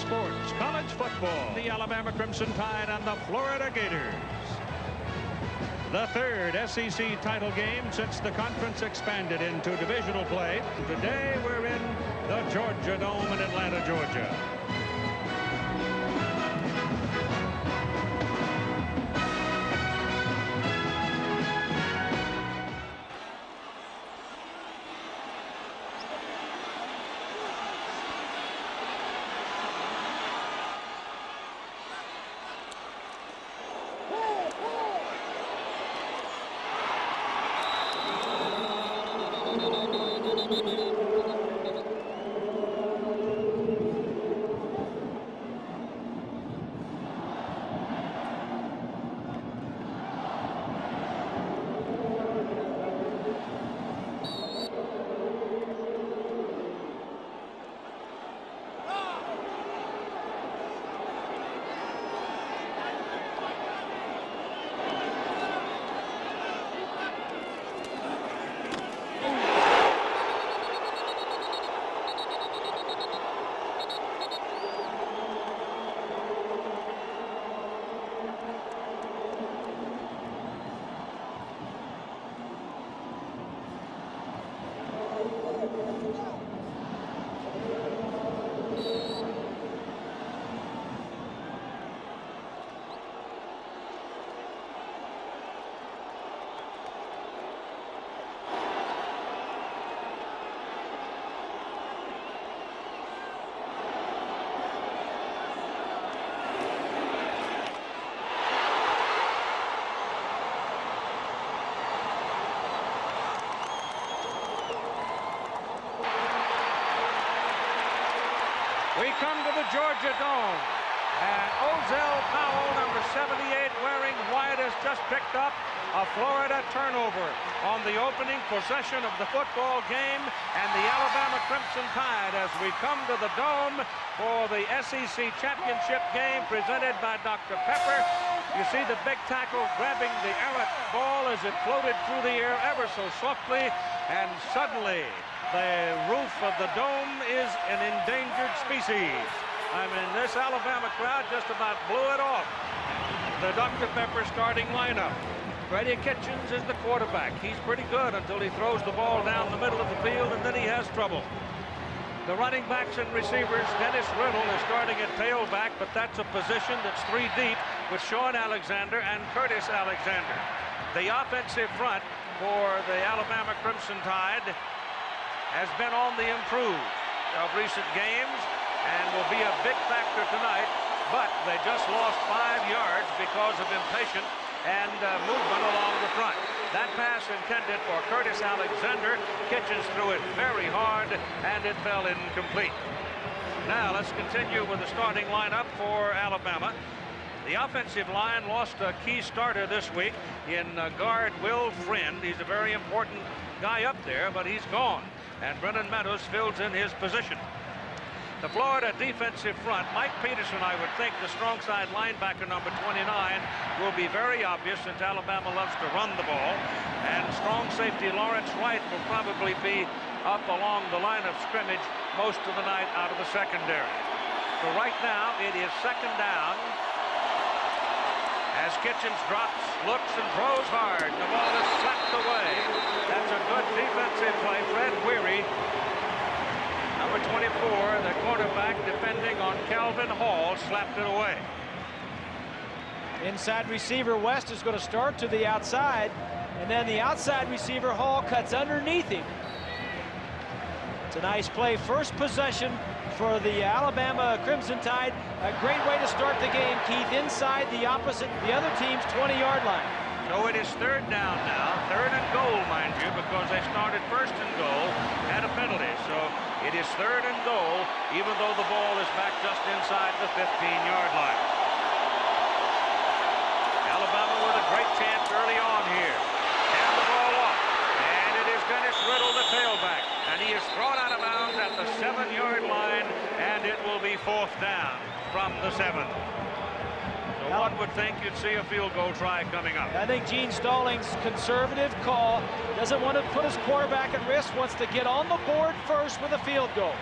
sports, college football, the Alabama Crimson Tide and the Florida Gators. The third SEC title game since the conference expanded into divisional play. Today we're in the Georgia Dome in Atlanta, Georgia. We come to the Georgia Dome, and Ozell Powell, number 78, wearing white, has just picked up a Florida turnover on the opening possession of the football game, and the Alabama Crimson Tide, as we come to the Dome for the SEC championship game presented by Dr. Pepper. You see the big tackle grabbing the ball as it floated through the air ever so softly, and suddenly the roof of the dome is an endangered species. I mean, this Alabama crowd just about blew it off. The Dr. Pepper starting lineup. Freddie Kitchens is the quarterback. He's pretty good until he throws the ball down the middle of the field, and then he has trouble. The running backs and receivers, Dennis Riddle is starting at tailback, but that's a position that's 3 deep with Sean Alexander and Curtis Alexander. The offensive front for the Alabama Crimson Tide has been on the improve of recent games and will be a big factor tonight, but they just lost 5 yards because of impatient and movement along the front. That pass intended for Curtis Alexander. Kitchens threw it very hard and it fell incomplete. Now let's continue with the starting lineup for Alabama. The offensive line lost a key starter this week in guard Will Friend. He's a very important guy up there, but he's gone, and Brennan Meadows fills in his position. The Florida defensive front, Mike Peterson, I would think, the strong side linebacker, number 29, will be very obvious since Alabama loves to run the ball. And strong safety Lawrence Wright will probably be up along the line of scrimmage most of the night out of the secondary. So right now, it is second down as Kitchens drops, looks, and throws hard. The ball is slapped away. That's a good defensive play. Fred Weary, number 24, the quarterback, defending on Calvin Hall, slapped it away. Inside receiver West is going to start to the outside, and then the outside receiver Hall cuts underneath him. It's a nice play. First possession for the Alabama Crimson Tide. A great way to start the game, Keith, inside the other team's 20-yard line. So it is third down now, third and goal, mind you, because they started first and goal at a penalty. So it is third and goal, even though the ball is back just inside the 15-yard line. Alabama with a great chance early on here. Hand the ball off, and it is Dennis Riddle, the tailback, and he is thrown out of bounds at the 7-yard line, and it will be fourth down from the 7. One would think you'd see a field goal try coming up. I think Gene Stallings' conservative call, doesn't want to put his quarterback at risk, wants to get on the board first with a field goal.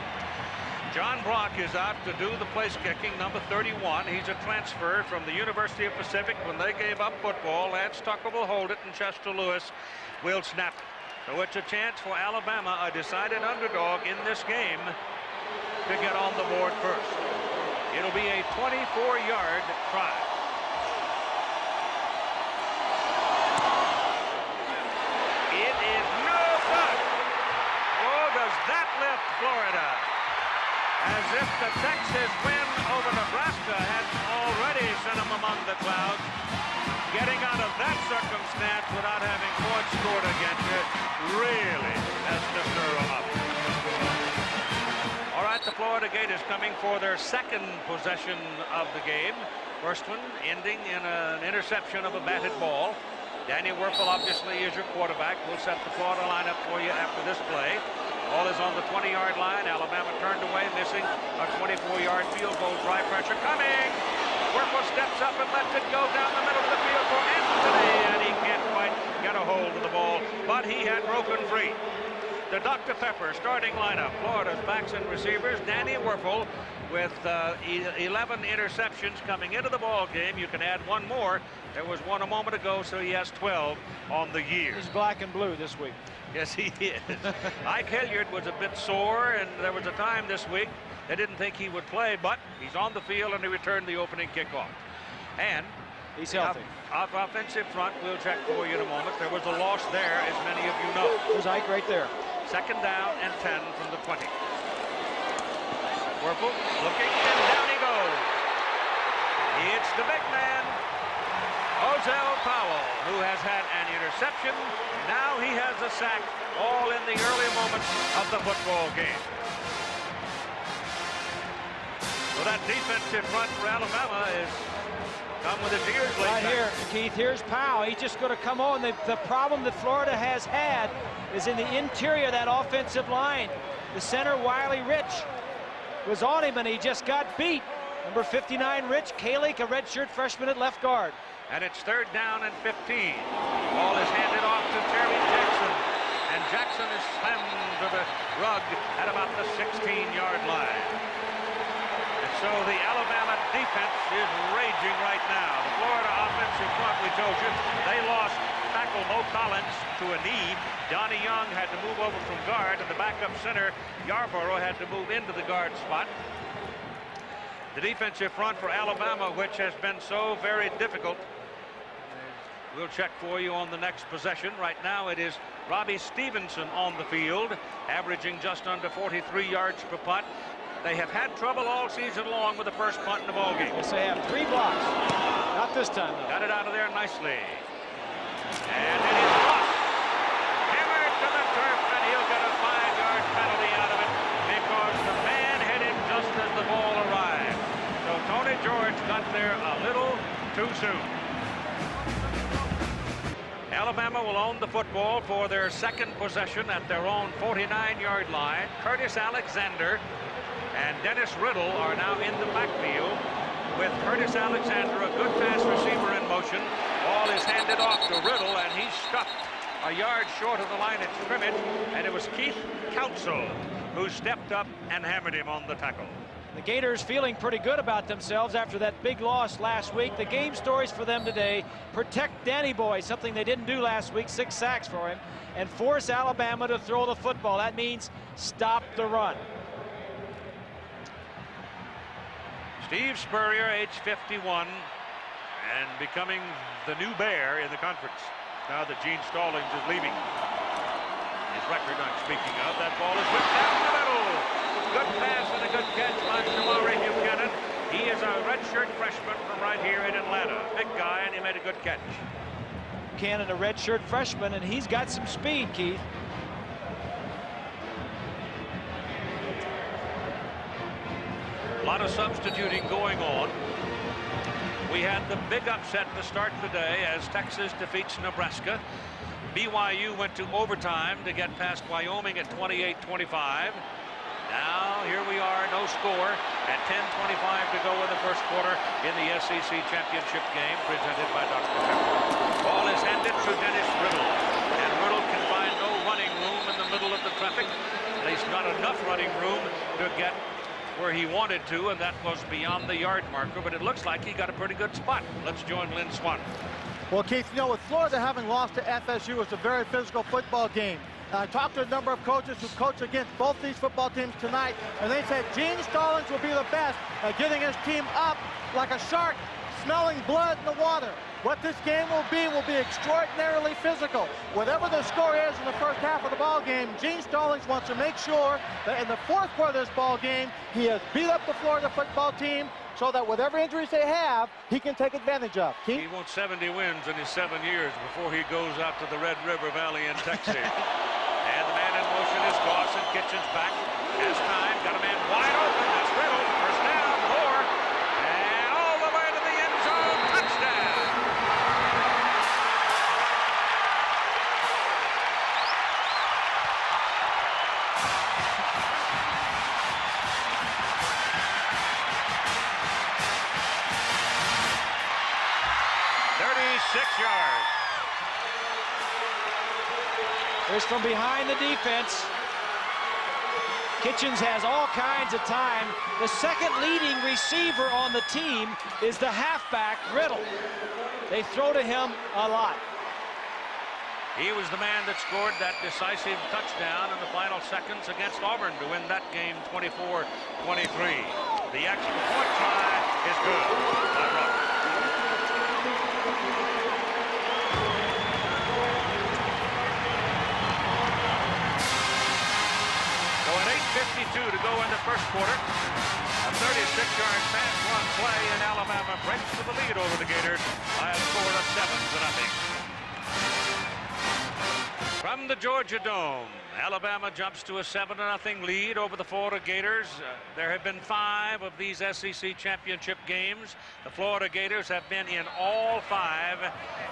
John Brock is out to do the place kicking, number 31. He's a transfer from the University of Pacific. When they gave up football, Lance Tucker will hold it, and Chester Lewis will snap it. So it's a chance for Alabama, a decided underdog in this game, to get on the board first. It'll be a 24-yard try. It is no good. Oh, does that lift Florida? As if the Texas win over Nebraska had already sent them among the clouds. Getting out of that circumstance without having points scored against it really has to stir them up. All right, the Florida Gators coming for their second possession of the game. First one ending in an interception of a batted ball. Danny Wuerffel obviously is your quarterback. We'll set the Florida lineup for you after this play. Ball is on the 20-yard line. Alabama turned away, missing a 24-yard field goal. Dry pressure coming. Wuerffel steps up and lets it go down the middle of the field for Anthony, and he can't quite get a hold of the ball, but he had broken free. The Dr. Pepper starting lineup. Florida's backs and receivers. Danny Wuerffel with 11 interceptions coming into the ball game. You can add one more. There was one a moment ago, so he has 12 on the year. He's black and blue this week. Yes, he is. Ike Hilliard was a bit sore, and there was a time this week they didn't think he would play, but he's on the field, and he returned the opening kickoff. And he's healthy. Off offensive front, we'll check for you in a moment. There was a loss there, as many of you know. There's Ike right there. Second down and 10 from the 20. Wuerffel looking, and down he goes. It's the big man, Ozell Powell, who has had an interception. Now he has a sack, all in the early moments of the football game. So that defensive front for Alabama is come with his ears late. Right here, Keith, here's Powell. He's just going to come on. The problem that Florida has had is in the interior of that offensive line. The center, Wiley Rich, was on him, and he just got beat. Number 59, Rich Kalick, a redshirt freshman at left guard. And it's third down and 15. Ball is handed off to Terry Jackson, and Jackson is slammed to the rug at about the 16-yard line. And so the Alabama defense is raging right now. The Florida offensive front, we told you, they lost tackle Mo Collins to a knee. Johnny Young had to move over from guard, and the backup center, Yarborough, had to move into the guard spot. The defensive front for Alabama, which has been so very difficult. We'll check for you on the next possession. Right now it is Robbie Stevenson on the field, averaging just under 43 yards per punt. They have had trouble all season long with the first punt in the ballgame. Yes, they have 3 blocks. Not this time, though. Got it out of there nicely. And it is lost. Hammered to the turf, and he'll get a 5-yard penalty out of it because the man hit him just as the ball arrived. So Tony George got there a little too soon. Alabama will own the football for their second possession at their own 49-yard line. Curtis Alexander and Dennis Riddle are now in the backfield with Curtis Alexander, a good pass receiver, in motion. Ball is handed off to Riddle, and he's stuck a yard short of the line at scrimmage, and it was Keith Council who stepped up and hammered him on the tackle. The Gators feeling pretty good about themselves after that big loss last week. The game stories for them today: protect Danny Boy, something they didn't do last week, 6 sacks for him, and force Alabama to throw the football. That means stop the run. Steve Spurrier, age 51, and becoming the new bear in the conference now that Gene Stallings is leaving. His record, I'm speaking of. That ball is whipped down the middle. Good pass and a good catch by Jamari Buchanan. He is a redshirt freshman from right here in Atlanta. Big guy, and he made a good catch. Buchanan, a redshirt freshman, and he's got some speed, Keith. A lot of substituting going on. We had the big upset to start the day as Texas defeats Nebraska. BYU went to overtime to get past Wyoming at 28-25. Now here we are, no score at 10:25 to go in the first quarter in the SEC championship game presented by Dr. Pepper. Ball is handed to Dennis Riddle, and Riddle can find no running room in the middle of the traffic. At least not enough running room to get where he wanted to, and that was beyond the yard marker, but it looks like he got a pretty good spot. Let's join Lynn Swan. Well, Keith, you know, with Florida having lost to FSU, it's a very physical football game. I talked to a number of coaches who coach against both these football teams tonight, and they said Gene Stallings will be the best at getting his team up like a shark smelling blood in the water. What this game will be extraordinarily physical. Whatever the score is in the first half of the ball game, Gene Stallings wants to make sure that in the fourth quarter of this ball game, he has beat up the Florida football team so that whatever injuries they have, he can take advantage of. Keith? He wants 70 wins in his 7 years before he goes out to the Red River Valley in Texas. And the man in motion is Dawson. Kitchens back. Has time. Got a man wide open. That's Riddle. First down. More. And all the way to the end zone. Touchdown. Yards. Here's from behind the defense. Kitchens has all kinds of time. The second leading receiver on the team is the halfback, Riddle. They throw to him a lot. He was the man that scored that decisive touchdown in the final seconds against Auburn to win that game 24-23. The extra point try is good by Roberts. So an 8:52 to go in the first quarter. A 36-yard pass run play, and Alabama breaks to the lead over the Gators by a score of 7-0. From the Georgia Dome, Alabama jumps to a 7-0 lead over the Florida Gators. There have been 5 of these SEC championship games. The Florida Gators have been in all 5,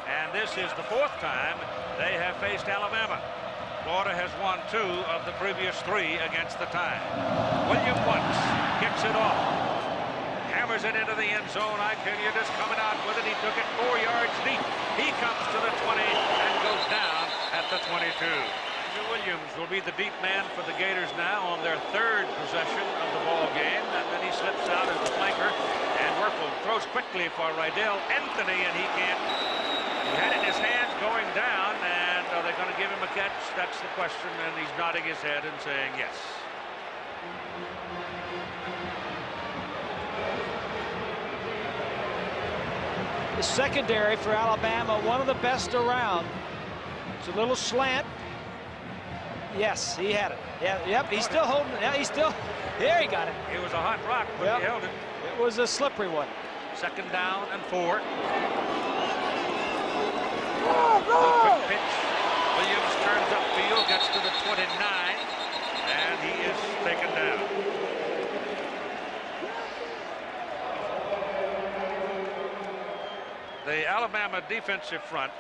and this is the 4th time they have faced Alabama. Florida has won 2 of the previous 3 against the Tide. William Woods kicks it off. Hammers it into the end zone. I tell you, just coming out with it. He took it 4 yards deep. He comes to the 20 and goes down at the 22. Williams will be the deep man for the Gators now on their 3rd possession of the ball game, and then he slips out as the flanker, and Wuerffel throws quickly for Rydell Anthony, and he can't. He had it in his hands going down, and are they going to give him a catch? That's the question, and he's nodding his head and saying yes. The secondary for Alabama, one of the best around. It's a little slant. Yes, he had it. Yeah, yep, he's still holding it. Yeah, he's still, there he got it. It was a hot rock, but yep, he held it. It was a slippery one. 2nd down and 4. Quick pitch. Williams turns upfield, gets to the 29, and he is taken down. The Alabama defensive front,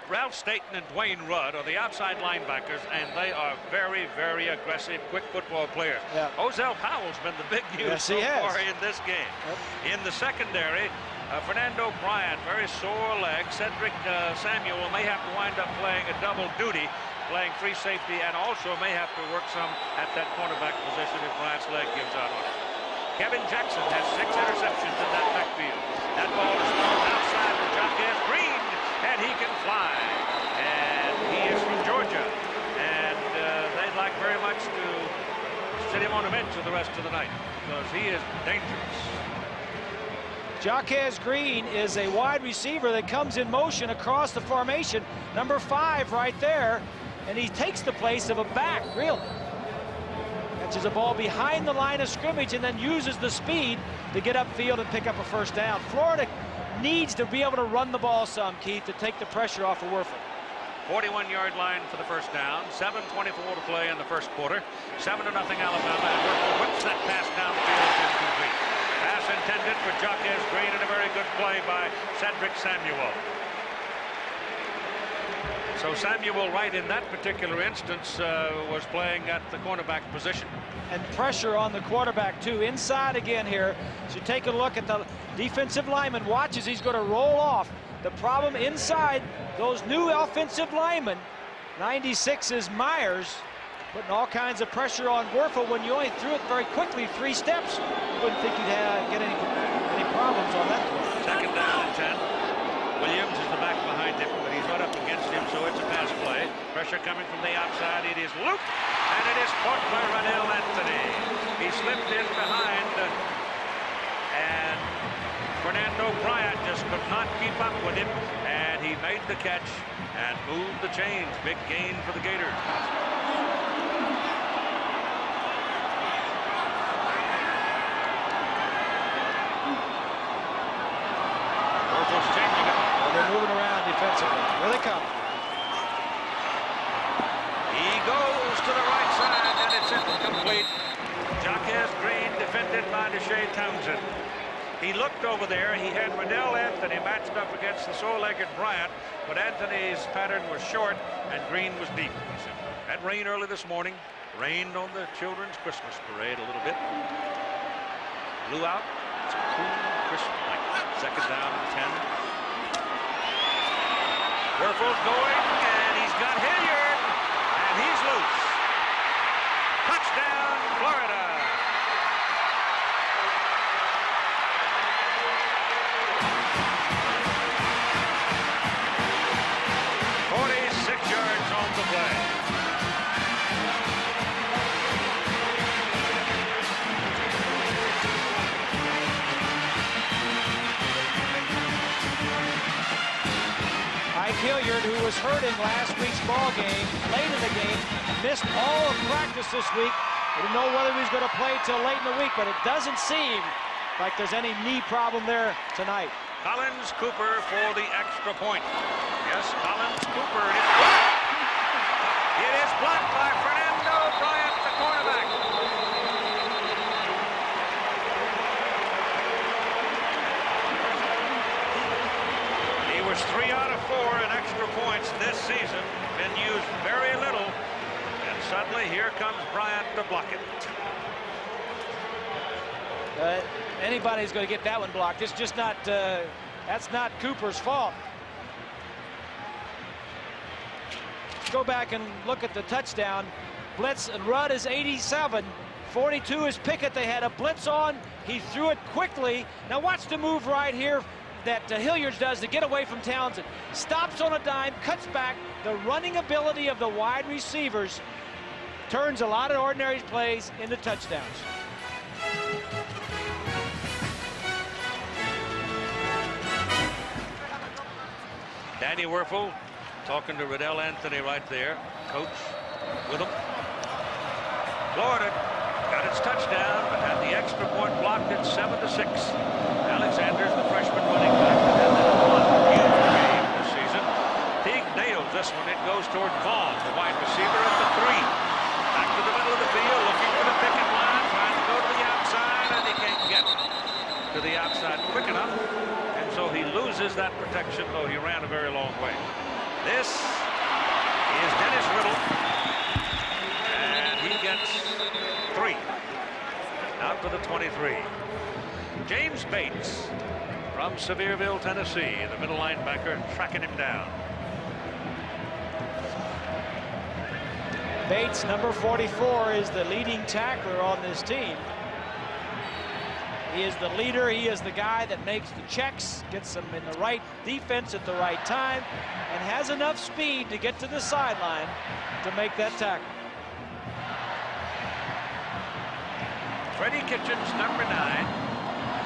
Ralph Staten and Dwayne Rudd are the outside linebackers, and they are very, very aggressive, quick football players. Yeah. Ozell Powell's been the big news so far in this game. Yep. In the secondary, Fernando Bryant, very sore leg. Cedric Samuel may have to wind up playing a double duty, playing free safety, and also may have to work some at that cornerback position if Bryant's leg gives out on him. Kevin Jackson has 6 interceptions in that backfield. That ball is thrown outside to Jaquez Green, and he can fly. And he is from Georgia, and they'd like very much to sit him on the bench for the rest of the night because he is dangerous. Jaquez Green is a wide receiver that comes in motion across the formation. Number 5 right there, and he takes the place of a back, really. Catches a ball behind the line of scrimmage and then uses the speed to get upfield and pick up a first down. Florida needs to be able to run the ball some, Keith, to take the pressure off of Wuerffel. 41-yard line for the first down. 7:24 to play in the first quarter. 7-0 Alabama, and Wuerffel whips that pass down the field incomplete. Pass intended for Jaquez Green, and a very good play by Cedric Samuel. So Samuel, right in that particular instance, was playing at the cornerback position. And pressure on the quarterback, too. Inside again here. So take a look at the defensive lineman. Watches, he's going to roll off. The problem inside, those new offensive linemen, 96 is Myers, putting all kinds of pressure on Wuerffel when you only threw it very quickly, 3 steps. You wouldn't think you'd get any problems on that throw. Second down and 10. Williams is the back behind him, but he's right up against him, so it's a pass play. Pressure coming from the outside. It is Luke, and it is caught by Riddle Anthony. He slipped in behind, and Fernando Bryant just could not keep up with him, and he made the catch and moved the chains. Big gain for the Gators. Wuerffel's changing it. Well, they're moving around defensively. Here they come. He goes to the right side, and it's incomplete. Jaquez Green defended by Deshae Townsend. He looked over there. He had Riddle Anthony matched up against the sore-legged Bryant, but Anthony's pattern was short and Green was deep. Had rain early this morning. Rained on the children's Christmas parade a little bit. Blew out. It's a cool, crisp night. Second down and 10. Wuerffel's going, and he's got Hilliard, and he's loose. Touchdown, Florida. Hilliard, who was hurting last week's ball game, late in the game, missed all of practice this week. We didn't know whether he was going to play till late in the week, but it doesn't seem like there's any knee problem there tonight. Collins Cooper for the extra point. Yes, Collins Cooper. It is blocked. It is blocked by Fernando Bryant, the cornerback. He was 3 out of 4 in extra points this season. Been used very little. And suddenly here comes Bryant to block it. Anybody's going to get that one blocked. It's just not, that's not Cooper's fault. Go back and look at the touchdown. Blitz and Rudd is 87. 42 is Pickett. They had a blitz on. He threw it quickly. Now watch the move right here that Hilliard does to get away from Townsend. Stops on a dime, cuts back. The running ability of the wide receivers turns a lot of ordinary plays into touchdowns. Danny Wuerffel talking to Riddle Anthony right there. Coach with him. Florida got its touchdown, but had the extra point blocked at 7-6. Alexander's the freshman running back that had that one huge game this season. Teague nails this one. It goes toward Vaughn, the wide receiver at the 3. Back to the middle of the field, looking for the picket line, trying to go to the outside, and he can't get to the outside quick enough. And so he loses that protection, though he ran a very long way. This is Dennis Riddle, and he gets 3 out to the 23. James Bates from Sevierville, Tennessee, the middle linebacker, tracking him down. Bates, number 44, is the leading tackler on this team. He is the leader. He is the guy that makes the checks, gets them in the right defense at the right time, and has enough speed to get to the sideline to make that tackle. Freddie Kitchens, number 9,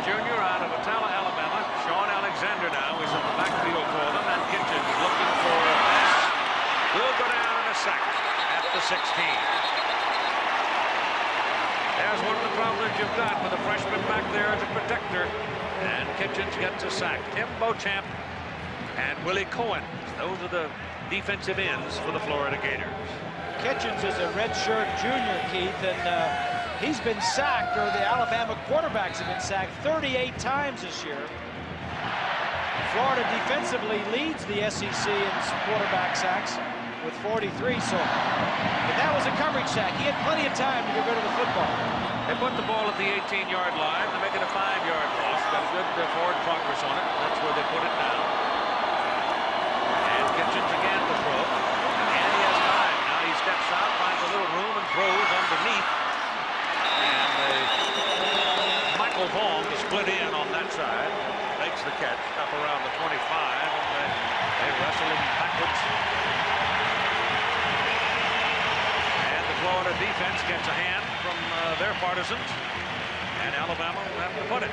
junior out of Atala, Alabama. Sean Alexander now is in the backfield for them, and Kitchens looking for a pass. Will go down in a sack at the 16. There's one of the problems you've got with a freshman back there as a protector. And Kitchens gets a sack. Tim Beauchamp and Willie Cohen. Those are the defensive ends for the Florida Gators. Kitchens is a redshirt junior, Keith, and he's been sacked, or the Alabama quarterbacks have been sacked 38 times this year. Florida defensively leads the SEC in quarterback sacks with 43, so but that was a coverage sack. He had plenty of time to get rid of the football. They put the ball at the 18-yard line to make it a 5-yard loss. Got a good forward progress on it. That's where they put it now. And Kitchens again to throw. And he has time. Now he steps out, finds a little room, and side, makes the catch up around the 25, and then they wrestle him backwards. And the Florida defense gets a hand from their partisans, and Alabama will have to put it.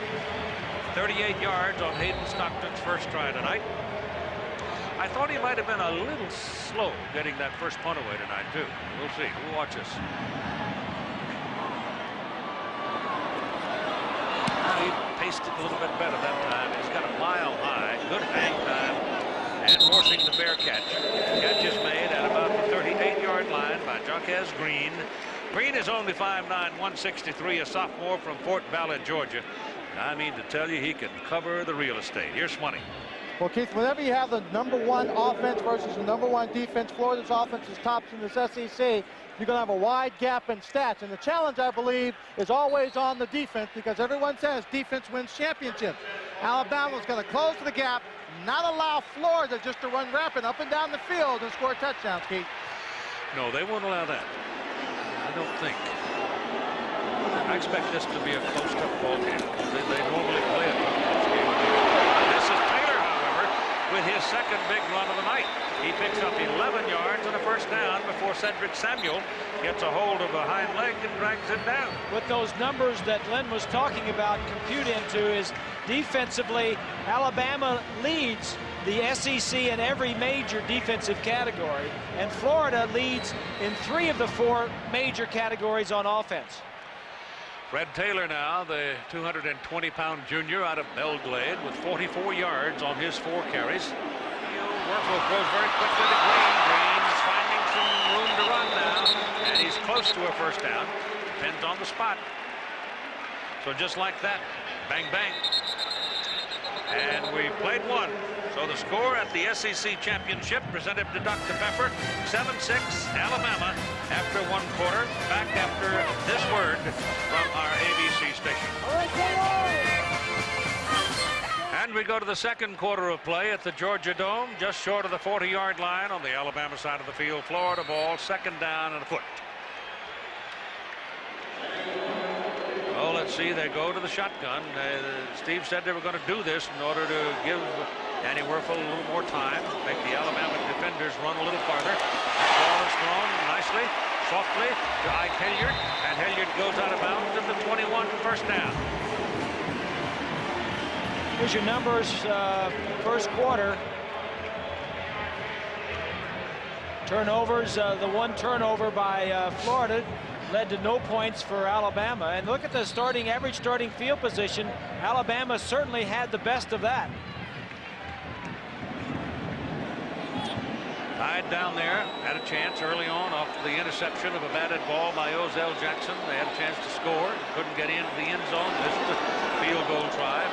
38 yards on Hayden Stockton's first try tonight. I thought he might have been a little slow getting that first punt away tonight, too. We'll see. We'll watch this. He paced it a little bit better that time. He's got a mile high, good hang time, and forcing the fair catch. Catch is made at about the 38-yard line by Jaquez Green. Green is only 5'9", 163, a sophomore from Fort Ballard, Georgia. I mean to tell you, he can cover the real estate. Here's Swanee. Well, Keith, whenever you have the #1 offense versus the #1 defense, Florida's offense is tops in this SEC. You're going to have a wide gap in stats. And the challenge, I believe, is always on the defense, because everyone says defense wins championships. Alabama's going to close the gap, not allow Florida just to run rapid up and down the field and score touchdowns, Keith. No, they won't allow that. I don't think. I expect this to be a close, tough ball game. They normally play a tough game. This is Taylor, however, with his second big run of the night. He picks up 11 yards and a first down before Cedric Samuel gets a hold of a hind leg and drags it down. What those numbers that Len was talking about compute into is defensively, Alabama leads the SEC in every major defensive category, and Florida leads in 3 of the 4 major categories on offense. Fred Taylor now, the 220-pound junior out of Belglade, with 44 yards on his 4 carries. Wuerffel throws very quickly to Green. Green's finding some room to run now, and he's close to a first down. Depends on the spot. So just like that, bang, bang. And we played one. So the score at the SEC Championship, presented to Dr. Pepper, 7-6 Alabama after 1 quarter. Back after this word from our ABC station. And we go to the second quarter of play at the Georgia Dome, just short of the 40-yard line on the Alabama side of the field. Florida ball, 2nd down and a foot. Oh, let's see, they go to the shotgun. Steve said they were going to do this in order to give Danny Wuerffel a little more time, make the Alabama defenders run a little farther. That ball is thrown nicely, softly to Ike Hilliard, and Hilliard goes out of bounds at the 21, first down. Here's your numbers, first quarter. Turnovers, the 1 turnover by Florida led to no points for Alabama. And look at the average starting field position. Alabama certainly had the best of that. Tied down there, had a chance early on off the interception of a batted ball by Ozell Jackson. They had a chance to score, couldn't get into the end zone, missed the field goal try.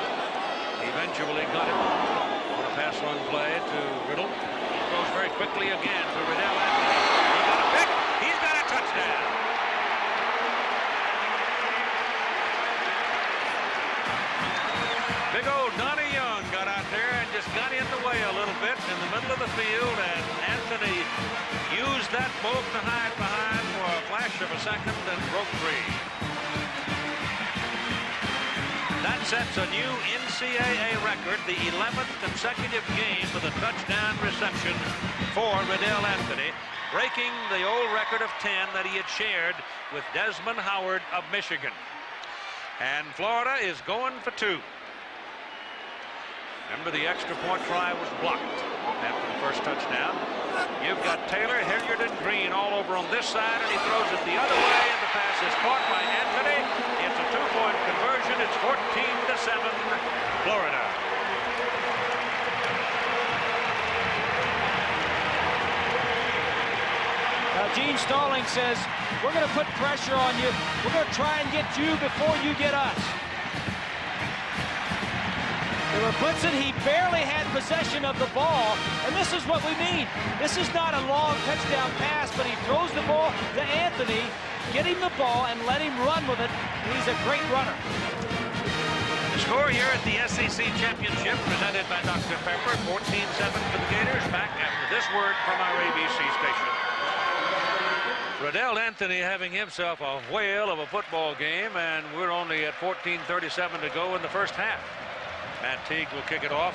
Eventually got it on a pass run play to Riddle. He throws very quickly again to Riddle. He got a pick, he's got a touchdown. Big old Donnie Young got out there and just got in the way a little bit in the middle of the field, and Anthony used that both to hide behind for a flash of a second and broke free. That sets a new NCAA record, the 11th consecutive game with a touchdown reception for Riddle Anthony, breaking the old record of 10 that he had shared with Desmond Howard of Michigan. And Florida is going for 2. Remember, the extra point try was blocked after the first touchdown. You've got Taylor, Hilliard, and Green all over on this side, and he throws it the other way, and the pass is caught by Anthony. It's a 2-point conversion. It's 14-7, Florida. Now, Gene Stalling says, we're going to put pressure on you. We're going to try and get you before you get us. They were blitzing. He barely had possession of the ball, and this is what we mean. This is not a long touchdown pass, but he throws the ball to Anthony, get him the ball, and let him run with it. He's a great runner. The score here at the SEC Championship, presented by Dr. Pepper, 14-7 for the Gators. Back after this word from our ABC station. Riddle Anthony having himself a whale of a football game, and we're only at 14:37 to go in the first half. Matt Teague will kick it off.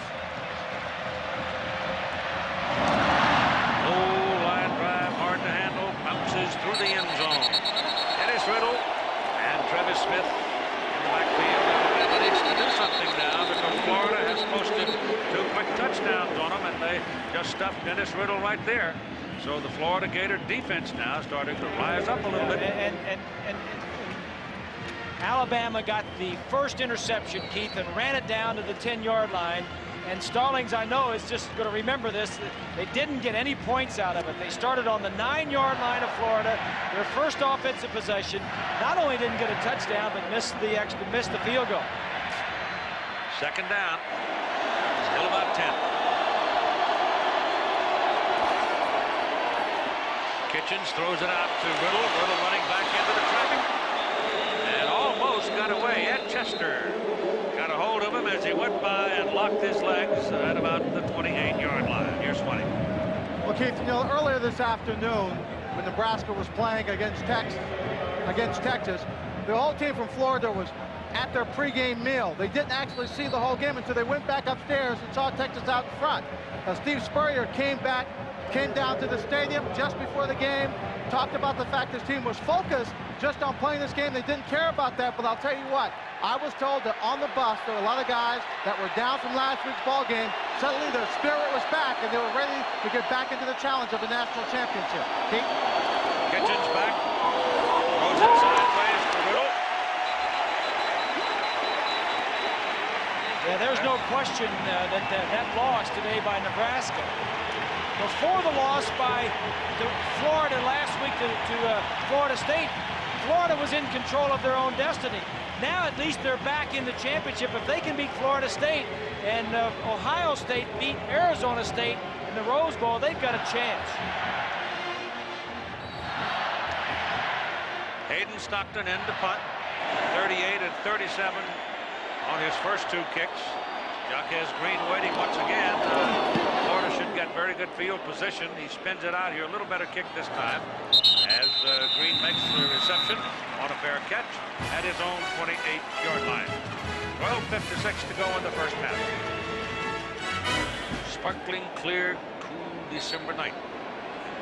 Low line drive, hard to handle, bounces through the end zone. Dennis Riddle and Travis Smith in the backfield. Alabama needs to do something now because Florida has posted 2 quick touchdowns on them, and they just stuffed Dennis Riddle right there. So the Florida Gator defense now starting to rise up a little bit. And Alabama got the first interception, Keith, and ran it down to the 10-yard line. And Stallings, I know, is just going to remember this. They didn't get any points out of it. They started on the 9-yard line of Florida. Their first offensive possession. Not only didn't get a touchdown, but missed the field goal. Second down. Still about 10. Kitchens throws it out to Riddle. Riddle running back into the traffic. And almost got away. Ed Chester got a hold of him as he went by and locked his legs at about the 28-yard line. Here's Swanee. Well, Keith, you know, earlier this afternoon when Nebraska was playing against Texas, the whole team from Florida was at their pregame meal. They didn't actually see the whole game until they went back upstairs and saw Texas out in front. Steve Spurrier came down to the stadium just before the game, talked about the fact his team was focused just on playing this game. They didn't care about that, but I'll tell you what, I was told that on the bus there were a lot of guys that were down from last week's ball game. Suddenly their spirit was back and they were ready to get back into the challenge of the national championship. Keith? Kitchens back, throws it sideways to Riddle. Yeah, there's no question that loss today by Nebraska. Before the loss by Florida last week to Florida State, Florida was in control of their own destiny. Now at least they're back in the championship. If they can beat Florida State and Ohio State beat Arizona State in the Rose Bowl, they've got a chance. Hayden Stockton in to punt. 38 and 37 on his first 2 kicks. Jaquez Green waiting once again. Florida should get very good field position. He spins it out here. A little better kick this time as Green makes the reception on a fair catch at his own 28-yard line. 12:56 to go in the first half. Sparkling, clear, cool December night.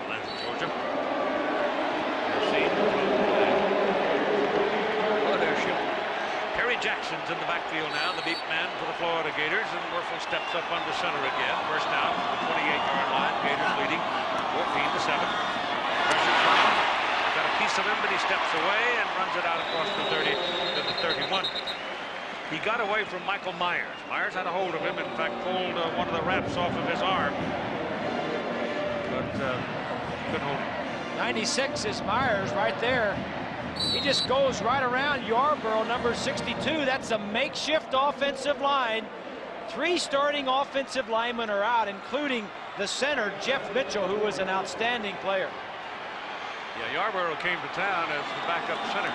Atlanta, Georgia. You'll see. Oh, there's shooting. Perry Jackson's in the backfield now, the beat man for the Florida Gators, and Wuerffel steps up under center again. First down from the 28-yard line. Gators leading 14-7. Pressure coming. Got a piece of him, but he steps away and runs it out across the 30 to the 31. He got away from Michael Myers. Myers had a hold of him. In fact, pulled one of the wraps off of his arm, but couldn't hold him. 96 is Myers right there. He just goes right around Yarborough, number 62. That's a makeshift offensive line. 3 starting offensive linemen are out, including the center, Jeff Mitchell, who was an outstanding player. Yeah, Yarborough came to town as the backup center.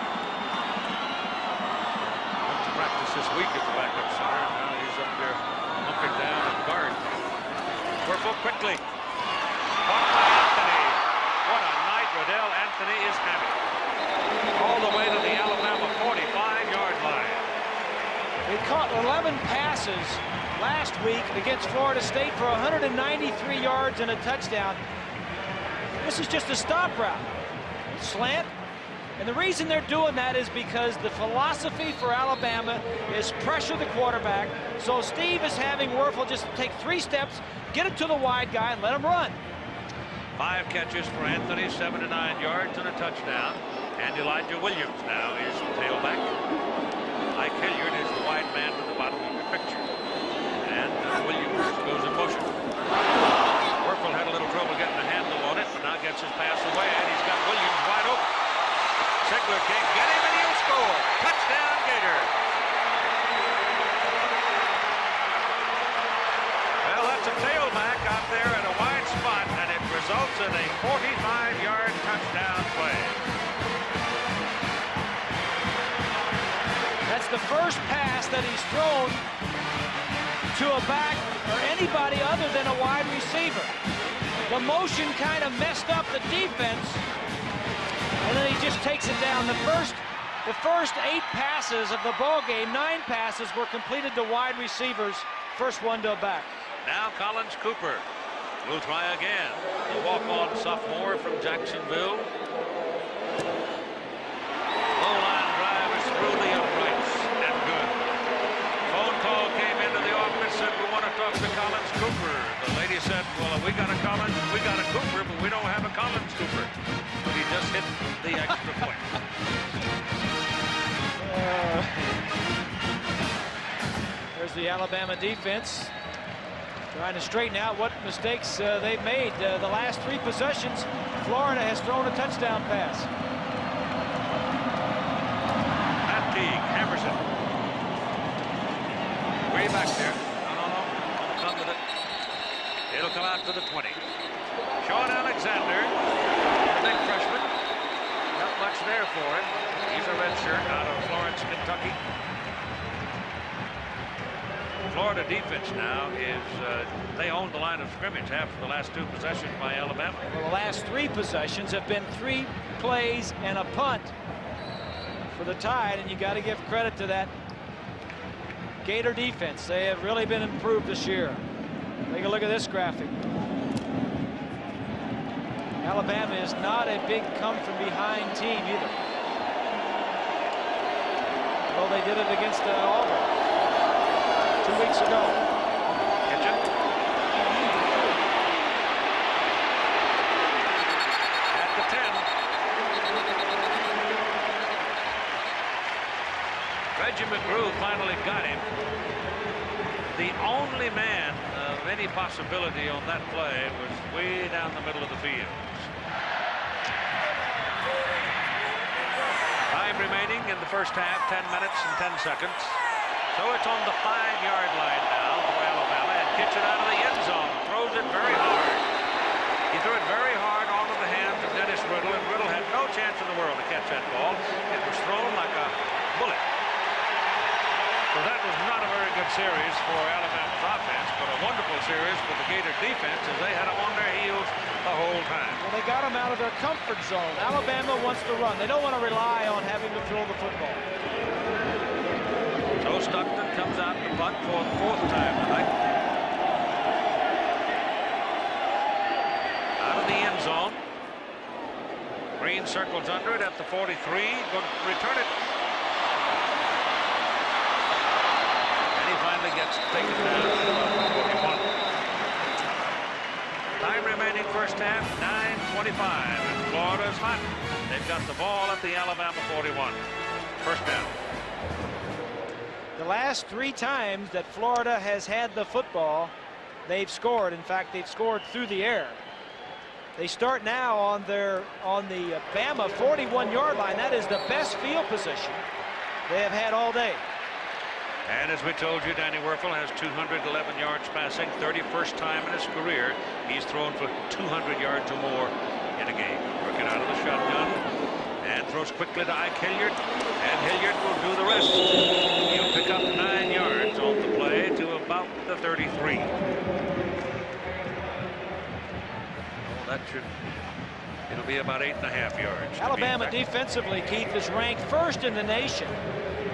Went to practice this week as the backup center. Now he's up there hunkered down at guard. Wuerffel quickly. Caught by Anthony. What a night Riddle Anthony is having. All the way to the Alabama 45-yard line. He caught 11 passes last week against Florida State for 193 yards and a touchdown. This is just a stop route. Slant. And the reason they're doing that is because the philosophy for Alabama is pressure the quarterback. So Steve is having Wuerffel just take 3 steps, get it to the wide guy, and let him run. 5 catches for Anthony, 7 to 9 yards and a touchdown. And Elijah Williams now is the tailback. Ike Hilliard is the wide man to the bottom of the picture. And Williams goes in motion. Wuerffel had a little trouble getting a handle on it, but now gets his pass away, and he's got Williams wide open. Sigler can't get him, and he'll score. Touchdown, Gator. Well, that's a tailback out there at a wide spot, and it results in a 45-yard touchdown play. That's the first pass that he's thrown to a back or anybody other than a wide receiver. The motion kind of messed up the defense, and then he just takes it down. The first The first 8 passes of the ball game, 9 passes were completed to wide receivers. First one to a back. Now Collins Cooper will try again. The walk-on sophomore from Jacksonville. Low line drive is through the uprights and good. Phone call came into the office, said we want to talk to Collins Cooper. The lady said, well, we got a Cooper, but we don't have a Collins Cooper. But he just hit the extra point. There's the Alabama defense trying to straighten out what mistakes they've made. The last 3 possessions, Florida has thrown a touchdown pass. Matt Teague hammers it. Way back there. No. Don't come with it. It'll come out to the 20. Sean Alexander, the big freshman. Not much there for him. He's a redshirt out of Florence, Kentucky. Florida defense now is, they own the line of scrimmage after the last 2 possessions by Alabama. Well, the last 3 possessions have been 3 plays and a punt for the Tide, and you got to give credit to that Gator defense. They have really been improved this year. Take a look at this graphic. Alabama is not a big come-from-behind team either. Well, they did it against Auburn 2 weeks ago. Kitchen. At the 10. Reggie McGrew finally got him. The only man of any possibility on that play was way down the middle of the field. Time remaining in the first half, 10 minutes and 10 seconds. So it's on the 5-yard line now for Alabama, and Kitchen out of the end zone. Throws it very hard. He threw it very hard onto the hands of Dennis Riddle, and Riddle had no chance in the world to catch that ball. It was thrown like a bullet. So that was not a very good series for Alabama's offense, but a wonderful series for the Gator defense as they had them on their heels the whole time. Well, they got them out of their comfort zone. Alabama wants to run. They don't want to rely on having to throw the football. So Stockton comes out to punt for the 4th time tonight. Out of the end zone. Green circles under it at the 43. Going to return it. And he finally gets taken down to the 41. Time remaining first half, 9:25. And Florida's hot. They've got the ball at the Alabama 41. First down. The last 3 times that Florida has had the football, they've scored. In fact, they've scored through the air. They start now on the Bama 41-yard line. That is the best field position they have had all day. And as we told you, Danny Wuerffel has 211 yards passing, 31st time in his career he's thrown for 200 yards or more in a game. Working out of the shotgun and throws quickly to Ike Hilliard, and Hilliard will do the rest. He'll pick up 9 yards on the play to about the 33. Well, it'll be about 8.5 yards. Alabama defensively, Keith, is ranked 1st in the nation.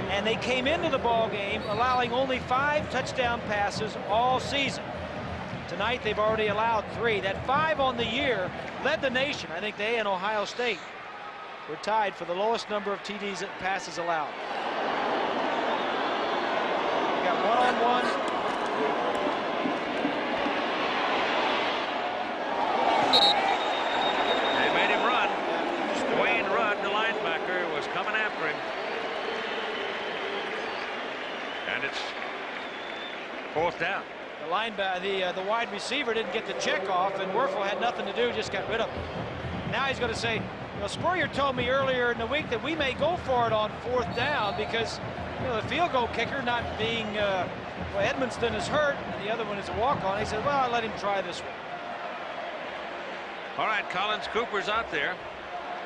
And they came into the ball game allowing only 5 touchdown passes all season. Tonight they've already allowed 3. That 5 on the year led the nation. I think they and Ohio State were tied for the lowest number of TDs and passes allowed. We got one-on-one. They made him run. Dwayne Rudd, the linebacker, was coming after him. And it's 4th down. The wide receiver didn't get the check off, and Wuerffel had nothing to do, just got rid of him. Now he's going to say, well, Spurrier told me earlier in the week that we may go for it on 4th down because, you know, the field goal kicker not being, well, Edmonston is hurt, and the other one is a walk-on. He said, well, I'll let him try this one. All right, Collins Cooper's out there.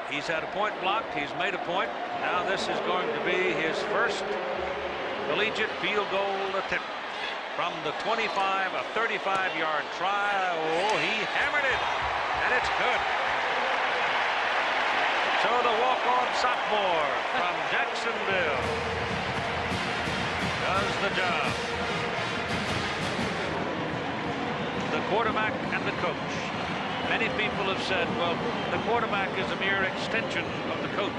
He's had a point blocked. He's made a point. Now this is going to be his first collegiate field goal attempt. From the 25, a 35-yard try. Oh, he hammered it, and it's good. So the walk-on Brown, sophomore from Jacksonville, does the job. The quarterback and the coach. Many people have said, well, the quarterback is a mere extension of the coach.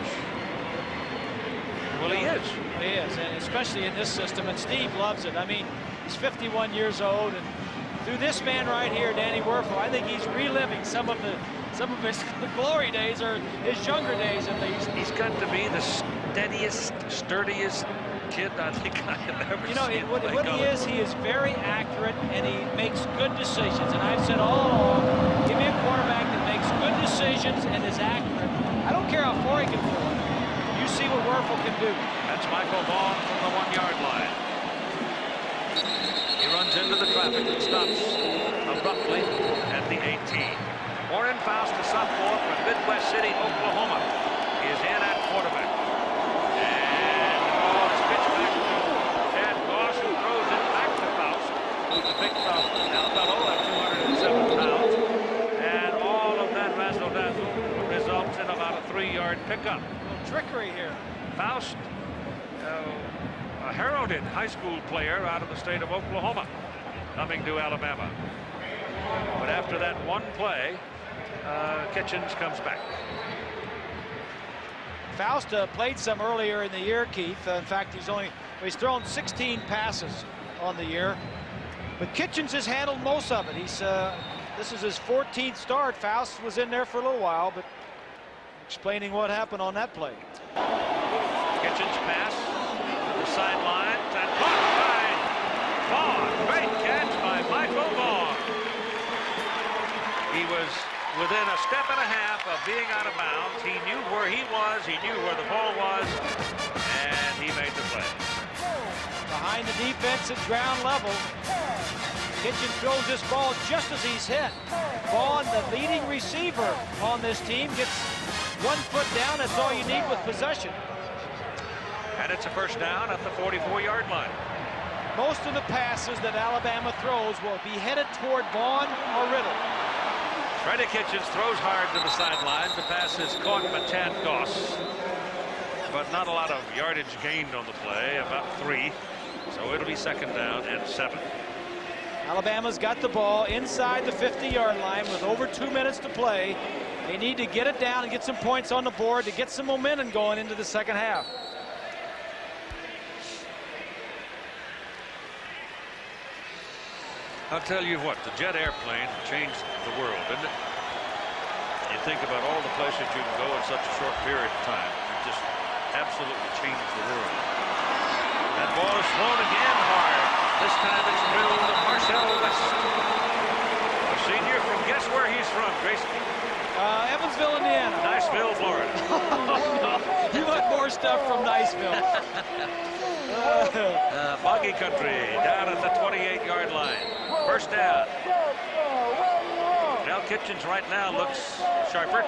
Well, he is. He is, and especially in this system, and Steve loves it. I mean, he's 51 years old, and through this man right here, Danny Wuerffel, I think he's reliving some of his glory days, or his younger days at least. He's got to be the steadiest, sturdiest kid I think I have ever seen. You know, what he is very accurate, and he makes good decisions. And I've said all along, give me a quarterback that makes good decisions and is accurate. I don't care how far he can throw it. You see what Wuerffel can do. That's Michael Vaughn from the 1-yard line. He runs into the traffic and stops abruptly at the 18. Warren Faust, a sophomore from Midwest City, Oklahoma, is in at quarterback. And the ball is pitched back to Chad Goss, who throws it back to Faust, who's a big fellow at 207 pounds. And all of that razzle-dazzle results in about a 3-yard pickup. Trickery here. Faust, a heralded high school player out of the state of Oklahoma, coming to Alabama. But after that one play, Kitchens comes back. Faust played some earlier in the year, Keith. In fact, he's thrown 16 passes on the year. But Kitchens has handled most of it. This is his 14th start. Faust was in there for a little while, but explaining what happened on that play. Kitchens pass to the sidelines and caught by Vaughn. Great catch by Michael Vaughn. He was within a step and a half of being out of bounds. He knew where he was, he knew where the ball was, and he made the play. Behind the defense at ground level, Kitchens throws this ball just as he's hit. Vaughn, the leading receiver on this team, gets 1 foot down. That's all you need with possession. And it's a first down at the 44-yard line. Most of the passes that Alabama throws will be headed toward Vaughn or Riddle. Freddie Kitchens throws hard to the sideline. The pass is caught by Chad Goss, but not a lot of yardage gained on the play, about 3. So it'll be second down and 7. Alabama's got the ball inside the 50-yard line with over 2 minutes to play. They need to get it down and get some points on the board to get some momentum going into the second half. I'll tell you what, the jet airplane changed the world, didn't it? You think about all the places you can go in such a short period of time. It just absolutely changed the world. That ball is thrown again hard. This time it's drilled to Marcel West, a senior from guess where he's from, Grayson? Evansville, Indiana. Niceville, Florida. You want more stuff from Niceville. Boggy country down at the 28-yard line. First down. Now Kitchens right now looks sharper.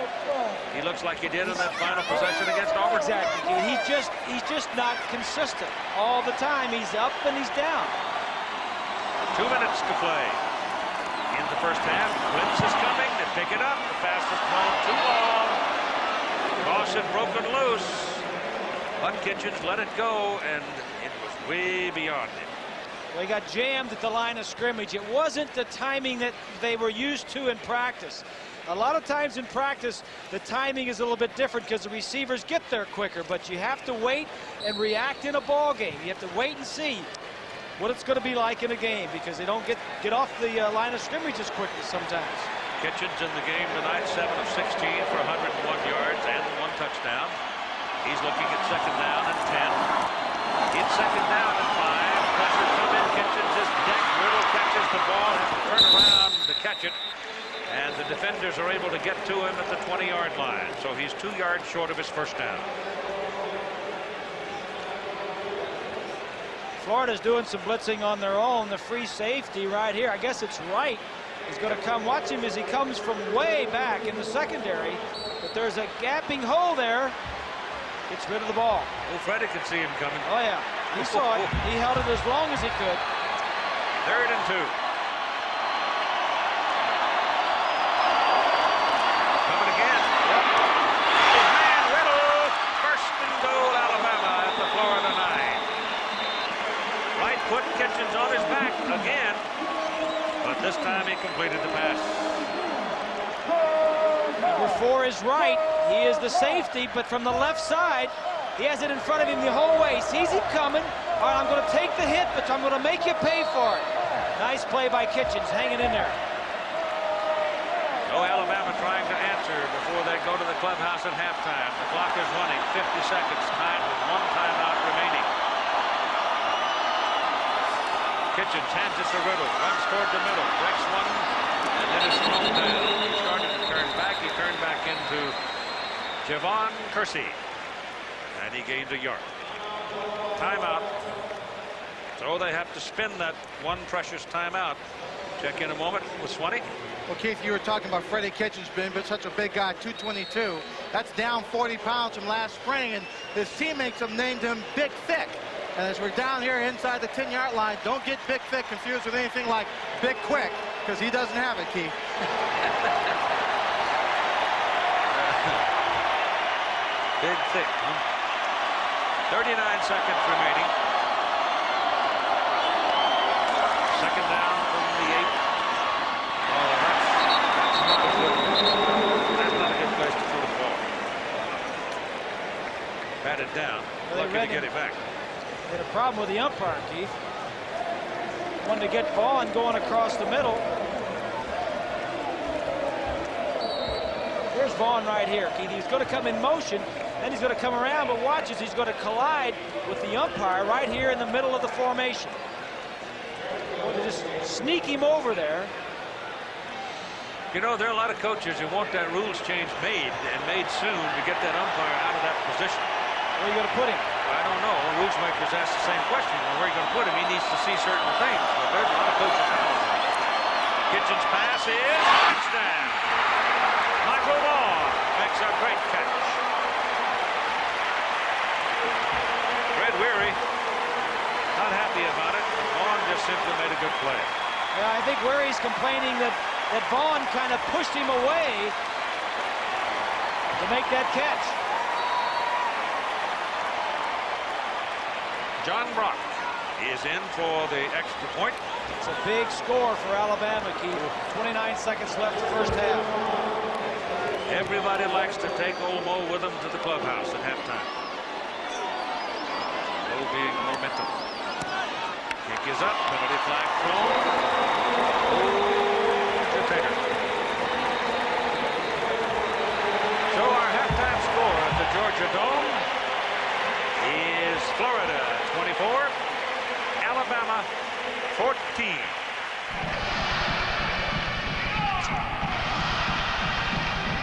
He looks like he did in that final possession against Auburn. Exactly. He's just not consistent all the time. He's up and he's down. 2 minutes to play in the first half. Blitz is coming. They pick it up. The pass is thrown too long. Goss had broken loose. But Kitchens let it go, and it was way beyond him. They got jammed at the line of scrimmage. It wasn't the timing that they were used to in practice. A lot of times in practice, the timing is a little bit different because the receivers get there quicker, but you have to wait and react in a ball game. You have to wait and see what it's going to be like in a game because they don't get off the line of scrimmage as quickly sometimes. Kitchens in the game tonight, 7 of 16 for 101 yards and 1 touchdown. He's looking at second down and 10. It's second down and 5. Pressure come in. Kitchens is decked. Riddle catches the ball, has to turn around to catch it. And the defenders are able to get to him at the 20-yard line. So he's 2 yards short of his first down. Florida's doing some blitzing on their own. The free safety right here, I guess it's Wright, is going to come. Watch him as he comes from way back in the secondary. But there's a gapping hole there. Gets rid of the ball. Well, Freddie could see him coming. Oh, yeah. He saw it. He held it as long as he could. 3rd and 2. Coming again. Yep. His man, Riddle, for his right. He is the safety, but from the left side, he has it in front of him the whole way. Sees him coming. All right, I'm going to take the hit, but I'm going to make you pay for it. Nice play by Kitchens, hanging in there. So Alabama trying to answer before they go to the clubhouse at halftime. The clock is running, 50 seconds, tied with one timeout remaining. Kitchens hands it to Riddle, runs toward the middle, breaks one, and then is thrown down. He started to turn back. He turned back into Javon Kersey, and he gained a yard. Timeout. So they have to spin that one precious timeout. Check in a moment with Swanee. Well, Keith, you were talking about Freddie Kitchens being such a big guy, 222. That's down 40 pounds from last spring, and his teammates have named him Big Thick. And as we're down here inside the 10-yard line, don't get Big Thick confused with anything like Big Quick, because he doesn't have it, Keith. Big Thick. 39 seconds remaining. Second down from the 8. Oh, that's not a good. That's not a good place to throw the ball. Batted down. Well, lucky to get it back. They had a problem with the umpire, Keith. Wanted to get Vaughn going across the middle. Here's Vaughn right here, Keith. He's going to come in motion, then he's going to come around, but watch as he's going to collide with the umpire right here in the middle of the formation. Well, to just sneak him over there. You know, there are a lot of coaches who want that rules change made, and made soon, to get that umpire out of that position. Where are you going to put him? I don't know. Rules makers ask the same question. Well, where are you going to put him? He needs to see certain things. But there's a lot of coaches out there. Kitchens' pass is touchdown. Michael Vaughn makes a great catch. Fred Weary not happy about it. Vaughn just simply made a good play. Yeah, I think Weary's complaining that Vaughn kind of pushed him away to make that catch. John Brock is in for the extra point. It's a big score for Alabama, Keith. 29 seconds left in the first half. Everybody likes to take Old Mo with them to the clubhouse at halftime. Mo being momentum. Kick is up. Penalty flag thrown. Oh, Tater. So our halftime score at the Georgia Dome is Florida 24, Alabama 14.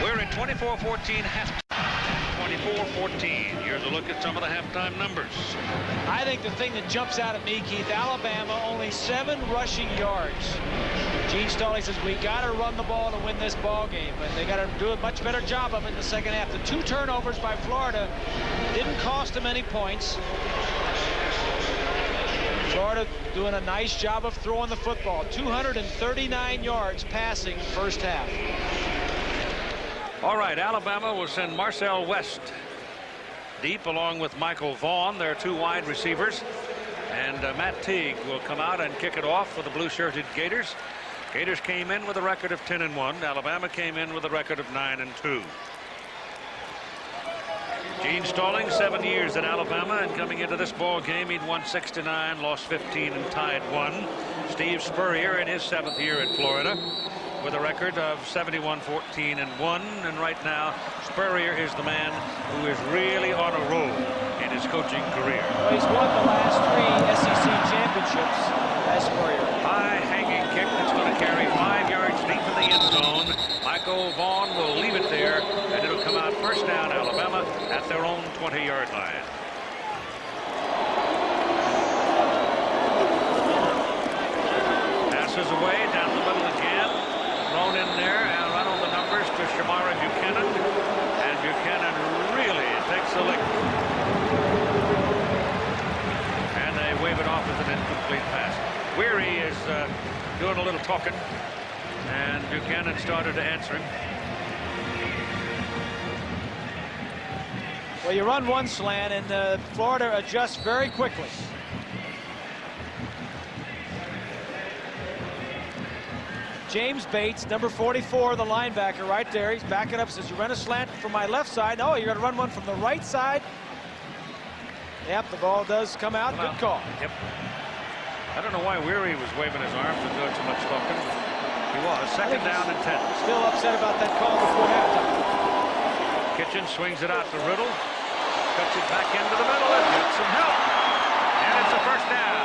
We're at 24-14 halftime. 24-14. Here's a look at some of the halftime numbers. I think the thing that jumps out at me, Keith, Alabama only 7 rushing yards. Gene Stallings says we got to run the ball to win this ball game, but they got to do a much better job of it in the second half. The 2 turnovers by Florida didn't cost them any points. Florida doing a nice job of throwing the football. 239 yards passing first half. All right, Alabama will send Marcel West deep along with Michael Vaughn, their 2 wide receivers. And Matt Teague will come out and kick it off for the blue-shirted Gators. Gators came in with a record of 10-1. Alabama came in with a record of 9-2. Gene Stallings, 7 years at Alabama, and coming into this ball game, he'd won 69, lost 15, and tied 1. Steve Spurrier in his 7th year at Florida, with a record of 71-14-1, and right now Spurrier is the man who is really on a roll in his coaching career. Well, he's won the last 3 SEC championships as Spurrier. High hanging kick that's going to carry 5 yards deep in the end zone. Michael Vaughn will leave it there, and it'll come out first down Alabama at their own 20-yard line. Passes away down the middle again. Thrown in there and run on the numbers to Shamara Buchanan, and Buchanan really takes a lick, and they wave it off as an incomplete pass. Weary is doing a little talking, and Buchanan started to answer him. Well, you run one slant, and Florida adjusts very quickly. James Bates, number 44, the linebacker right there. He's backing up, says, you run a slant from my left side. No, you're going to run one from the right side. Yep, the ball does come out. Good call. Yep. I don't know why Weary was waving his arms and doing so much talking. He was. Second down and 10. Still upset about that call before halftime. Kitchen swings it out to Riddle. Cuts it back into the middle and gets some help. And it's a first down.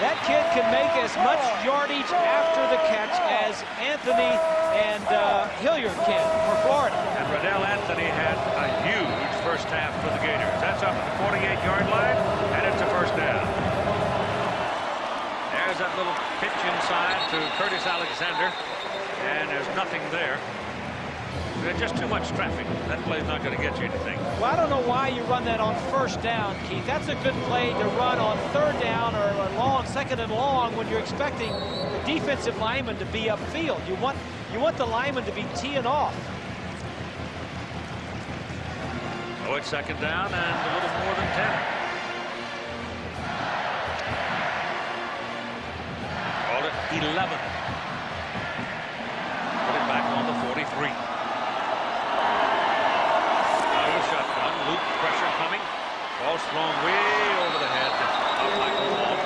That kid can make as much yardage after the catch as Anthony and Hilliard can for Florida. And Riddle Anthony had a huge first half for the Gators. That's up at the 48-yard line, and it's a first down. There's that little pitch inside to Curtis Alexander, and there's nothing there. There's just too much traffic. That play's not going to get you anything. Well, I don't know why you run that on first down, Keith. That's a good play to run on third down or long, second and long, when you're expecting the defensive lineman to be upfield. You want the lineman to be teeing off. Oh, it's second down and a little more than 10. Call it 11. Put it back on the 43. Loop pressure coming. Ball's thrown way over the head of Michael Wall.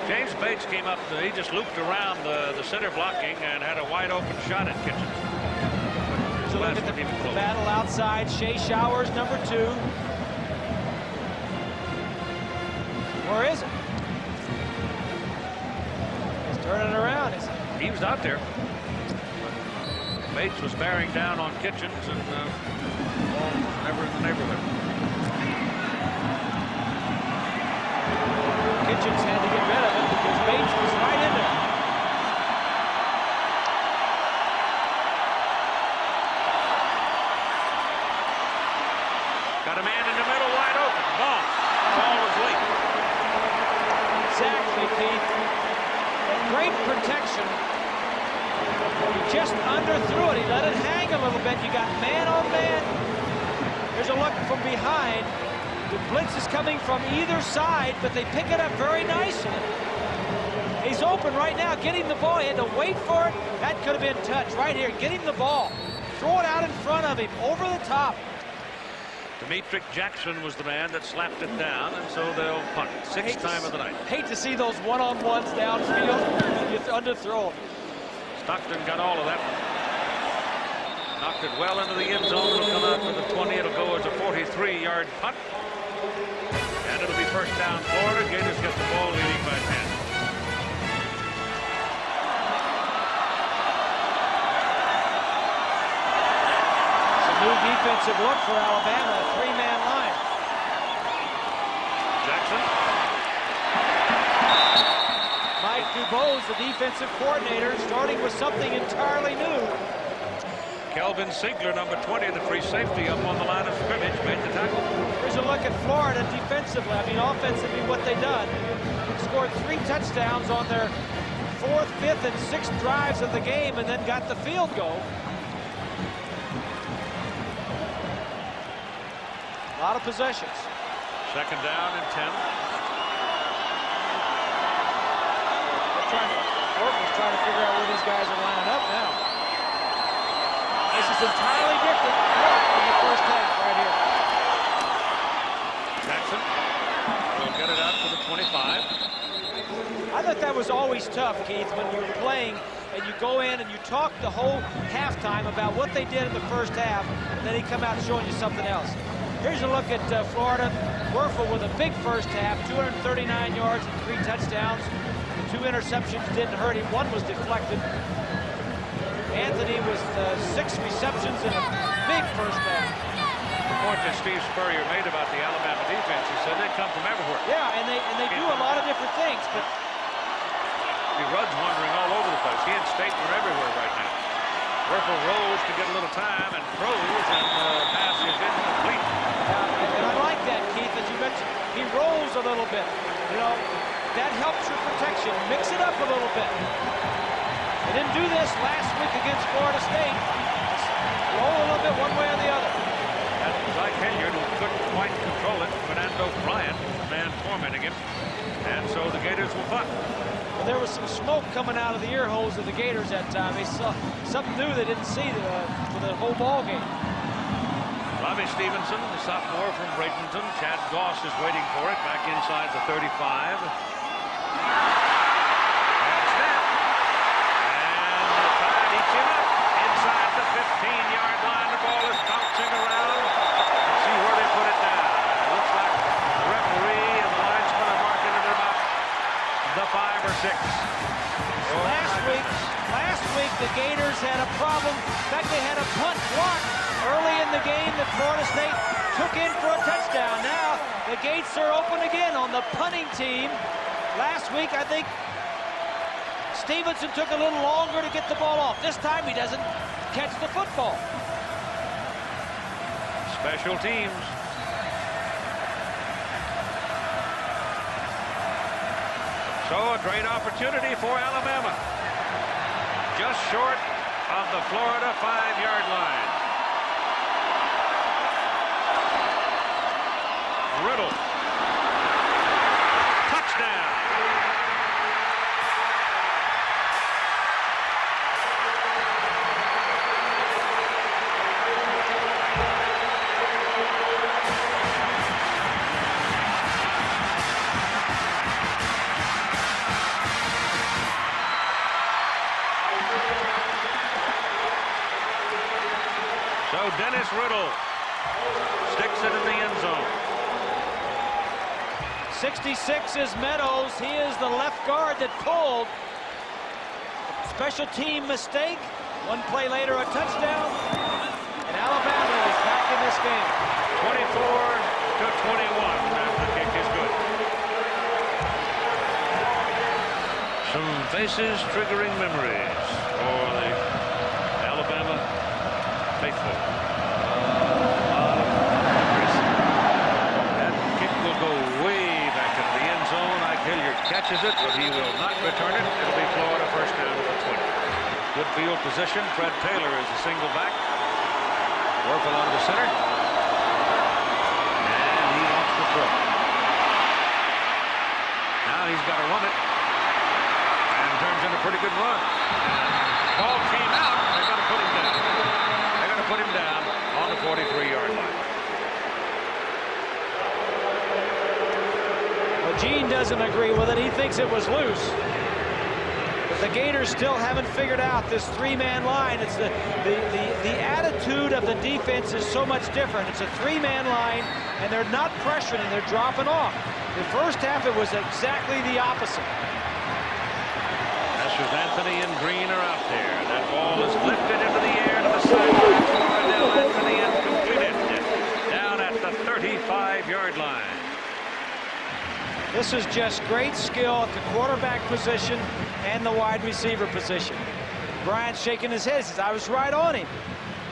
James Bates came up. He just looped around the center blocking and had a wide open shot at Kitchens. So look at the battle outside. Shea Showers, number 2. Where is it? He's turning around. He was out there. Bates was bearing down on Kitchens, and ball was never in the neighborhood. Kitchens had to get rid of it because Bates was right in there. Got a man in the middle, wide open. Ball was late. Exactly, Keith. Great protection. He just underthrew it. He let it hang a little bit. You got man on man. There's a look from behind. The blitz is coming from either side, but they pick it up very nicely. He's open right now. Get him the ball. He had to wait for it. That could have been touched right here. Get him the ball. Throw it out in front of him, over the top. Demetric Jackson was the man that slapped it down, and so they'll punt. Sixth time of the night. Hate to see those one-on-ones downfield. You underthrow them. Stockton got all of that. Knocked it well into the end zone. It'll come out for the 20. It'll go as a 43-yard punt. And it'll be first down Florida. Gators get the ball leading by 10. It's a new defensive look for Alabama, a 3-man line. Jackson. Mike Dubose, the defensive coordinator, starting with something entirely new. Kelvin Sigler, number 20, the free safety, up on the line of scrimmage, made the tackle. Here's a look at Florida defensively. I mean, offensively, what they've done. Scored 3 touchdowns on their 4th, 5th, and 6th drives of the game, and then got the field goal. A lot of possessions. Second down and 10. Wuerffel's trying to figure out where these guys are lining up now. This is entirely different from the first half right here. Jackson will get it out to the 25. I thought that was always tough, Keith, when you're playing and you go in and you talk the whole halftime about what they did in the first half, and then he come out showing you something else. Here's a look at Florida. Wuerffel with a big first half, 239 yards and 3 touchdowns. The 2 interceptions didn't hurt him. 1 was deflected. Anthony was 6 receptions in a big first half. The point that Steve Spurrier made about the Alabama defense, he said they come from everywhere. Yeah, and they do a lot of different things, but Rudd's wandering all over the place. He and State are everywhere right now. Wuerffel rolls to get a little time and throws, and the pass is incomplete. And I like that, Keith, as you mentioned. He rolls a little bit. You know, that helps your protection. Mix it up a little bit. They didn't do this last week against Florida State. Just roll a little bit one way or the other. That was like Hilliard, who couldn't quite control it. Fernando Bryant, the man tormenting him. And so the Gators will punt. Well, there was some smoke coming out of the ear holes of the Gators that time. They saw something new they didn't see for the whole ball game. Robbie Stevenson, the sophomore from Bradenton. Chad Goss is waiting for it back inside the 35. And snap. And the Tide eats him up inside the 15-yard line. The ball is bouncing around. Let's see where they put it down. It looks like the referee and the linesman are marking it about the 5 or 6. Last week the Gators had a problem. In fact, they had a punt block early in the game that Florida State took in for a touchdown. Now the gates are open again on the punting team. Last week, I think Stevenson took a little longer to get the ball off. This time he doesn't catch the football. Special teams. So a great opportunity for Alabama. Just short of the Florida 5-yard line. Riddle. Touchdown. So Dennis Riddle sticks it in the end zone. 66 is Meadows. He is the left guard that pulled. Special team mistake. One play later, a touchdown. And Alabama is back in this game. 24-21. The kick is good. Some faces triggering memories for the Alabama faithful. That kick will go way back into the end zone. Hilliard catches it, but he will not return it. It'll be Florida first down at the 20. Good field position. Fred Taylor is a single back. Wuerffel on the center. And he wants to throw. Now he's got to run it. And turns in a pretty good run. Ball came out. They're going to put him down. They're going to put him down on the 43-yard line. Well, Gene doesn't agree with it. He thinks it was loose. But the Gators still haven't figured out this three-man line. It's the attitude of the defense is so much different. It's a three-man line, and they're not pressuring, they're dropping off. The first half, it was exactly the opposite. Masters Anthony and Green are out there. That ball is lifted into the air to the sideline. Now Anthony and completed down at the 35-yard line. This is just great skill at the quarterback position and the wide receiver position. Bryant's shaking his head. He says, I was right on him.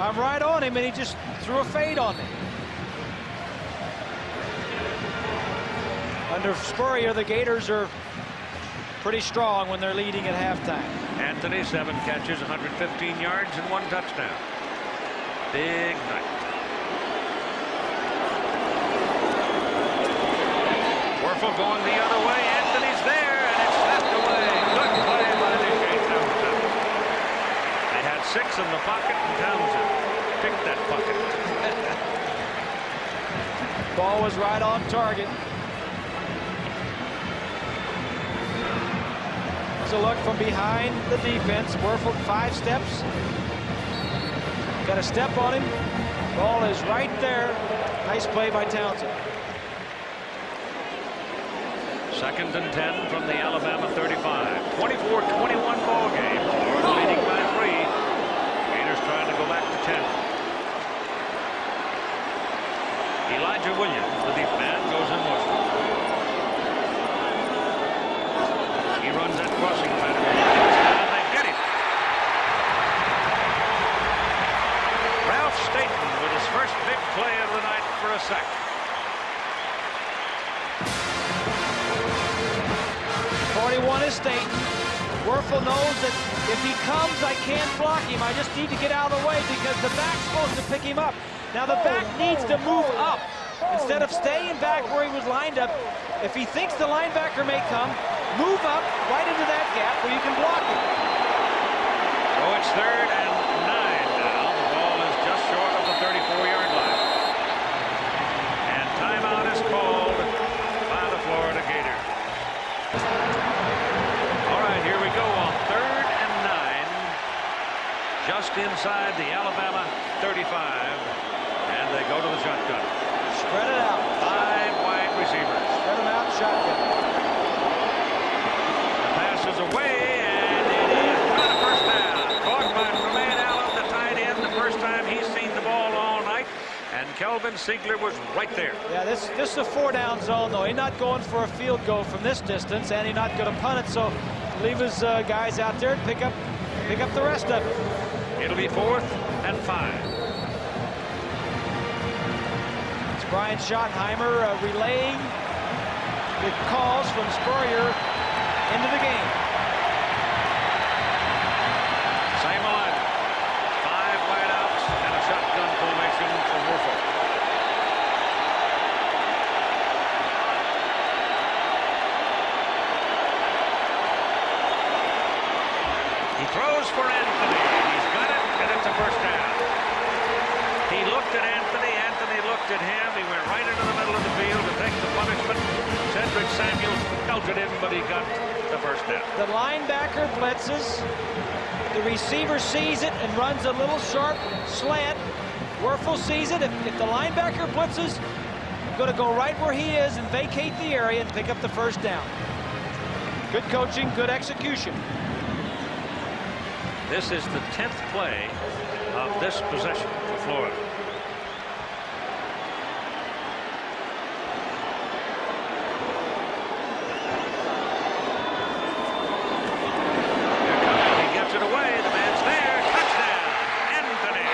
I'm right on him, and he just threw a fade on me. Under Spurrier, the Gators are pretty strong when they're leading at halftime. Anthony, 7 catches, 115 yards, and 1 touchdown. Big night. Wuerffel going the other way. Anthony's there, and it's snapped away. Good play by Shane Townsend. They had 6 in the pocket, and Townsend picked that pocket. Ball was right on target. There's a look from behind the defense. Wuerffel 5 steps. Got a step on him. Ball is right there. Nice play by Townsend. 2nd and 10 from the Alabama 35. 24-21 ball game. Florida leading by 3. Gators trying to go back to 10. Elijah Williams, the deep man, goes in motion. He runs that crossing pattern. And they get him. Ralph Staten with his first big play of the night for a sack. 41 is Staten. Wuerffel knows that if he comes, I can't block him. I just need to get out of the way because the back's supposed to pick him up. Now the back needs to move up instead of staying back where he was lined up. If he thinks the linebacker may come, move up right into that gap where you can block him. So it's 3rd and 9 now. The ball is just short of the 34-yard line. And timeout is called by the Florida Gators. All right, here we go on 3rd and 9. Just inside the Alabama 35. And they go to the shotgun. Spread it out. 5 wide receivers. Spread them out, shotgun. The pass is away, and it is not a first down. Caught by Romain Allen, the tight end, the first time he's seen the ball all night. And Kelvin Ziegler was right there. Yeah, this is a 4-down zone, though. He's not going for a field goal from this distance, and he's not going to punt it. So leave his guys out there and pick up the rest of it. It'll be 4th and 5. Brian Schottenheimer relaying the calls from Spurrier into the game. Same alignment. 5 wideouts and a shotgun formation for Wuerffel. He throws for Anthony. He's got it, and it's a first down. He looked at Anthony. Anthony looked at him. He went right into the middle of the field to take the punishment. Cedric Samuels pelted him, but he got the first down. The linebacker blitzes. The receiver sees it and runs a little sharp slant. Wuerffel sees it. If the linebacker blitzes, going to go right where he is and vacate the area and pick up the first down. Good coaching, good execution. This is the 10th play of this possession for Florida. They're coming. He gets it away. The man's there. Touchdown, Anthony.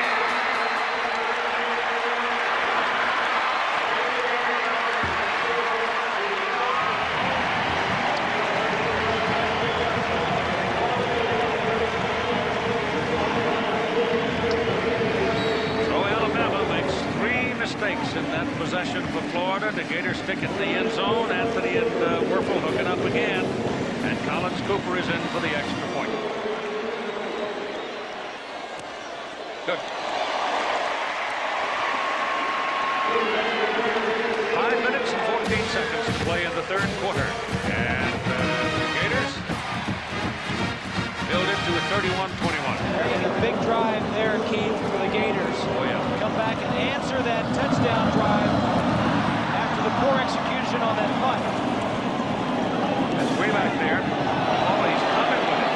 Mistakes in that possession for Florida. The Gators stick it in the end zone. Anthony and Wuerffel hooking up again. And Collins Cooper is in for the extra point. Good. 5 minutes and 14 seconds to play in the 3rd quarter. And the Gators build it to a 31-21. A big drive there, Keith, for the Gators. Oh, yeah. Come back and answer that touchdown drive after the poor execution on that punt. That's way back there. Oh, he's coming with it.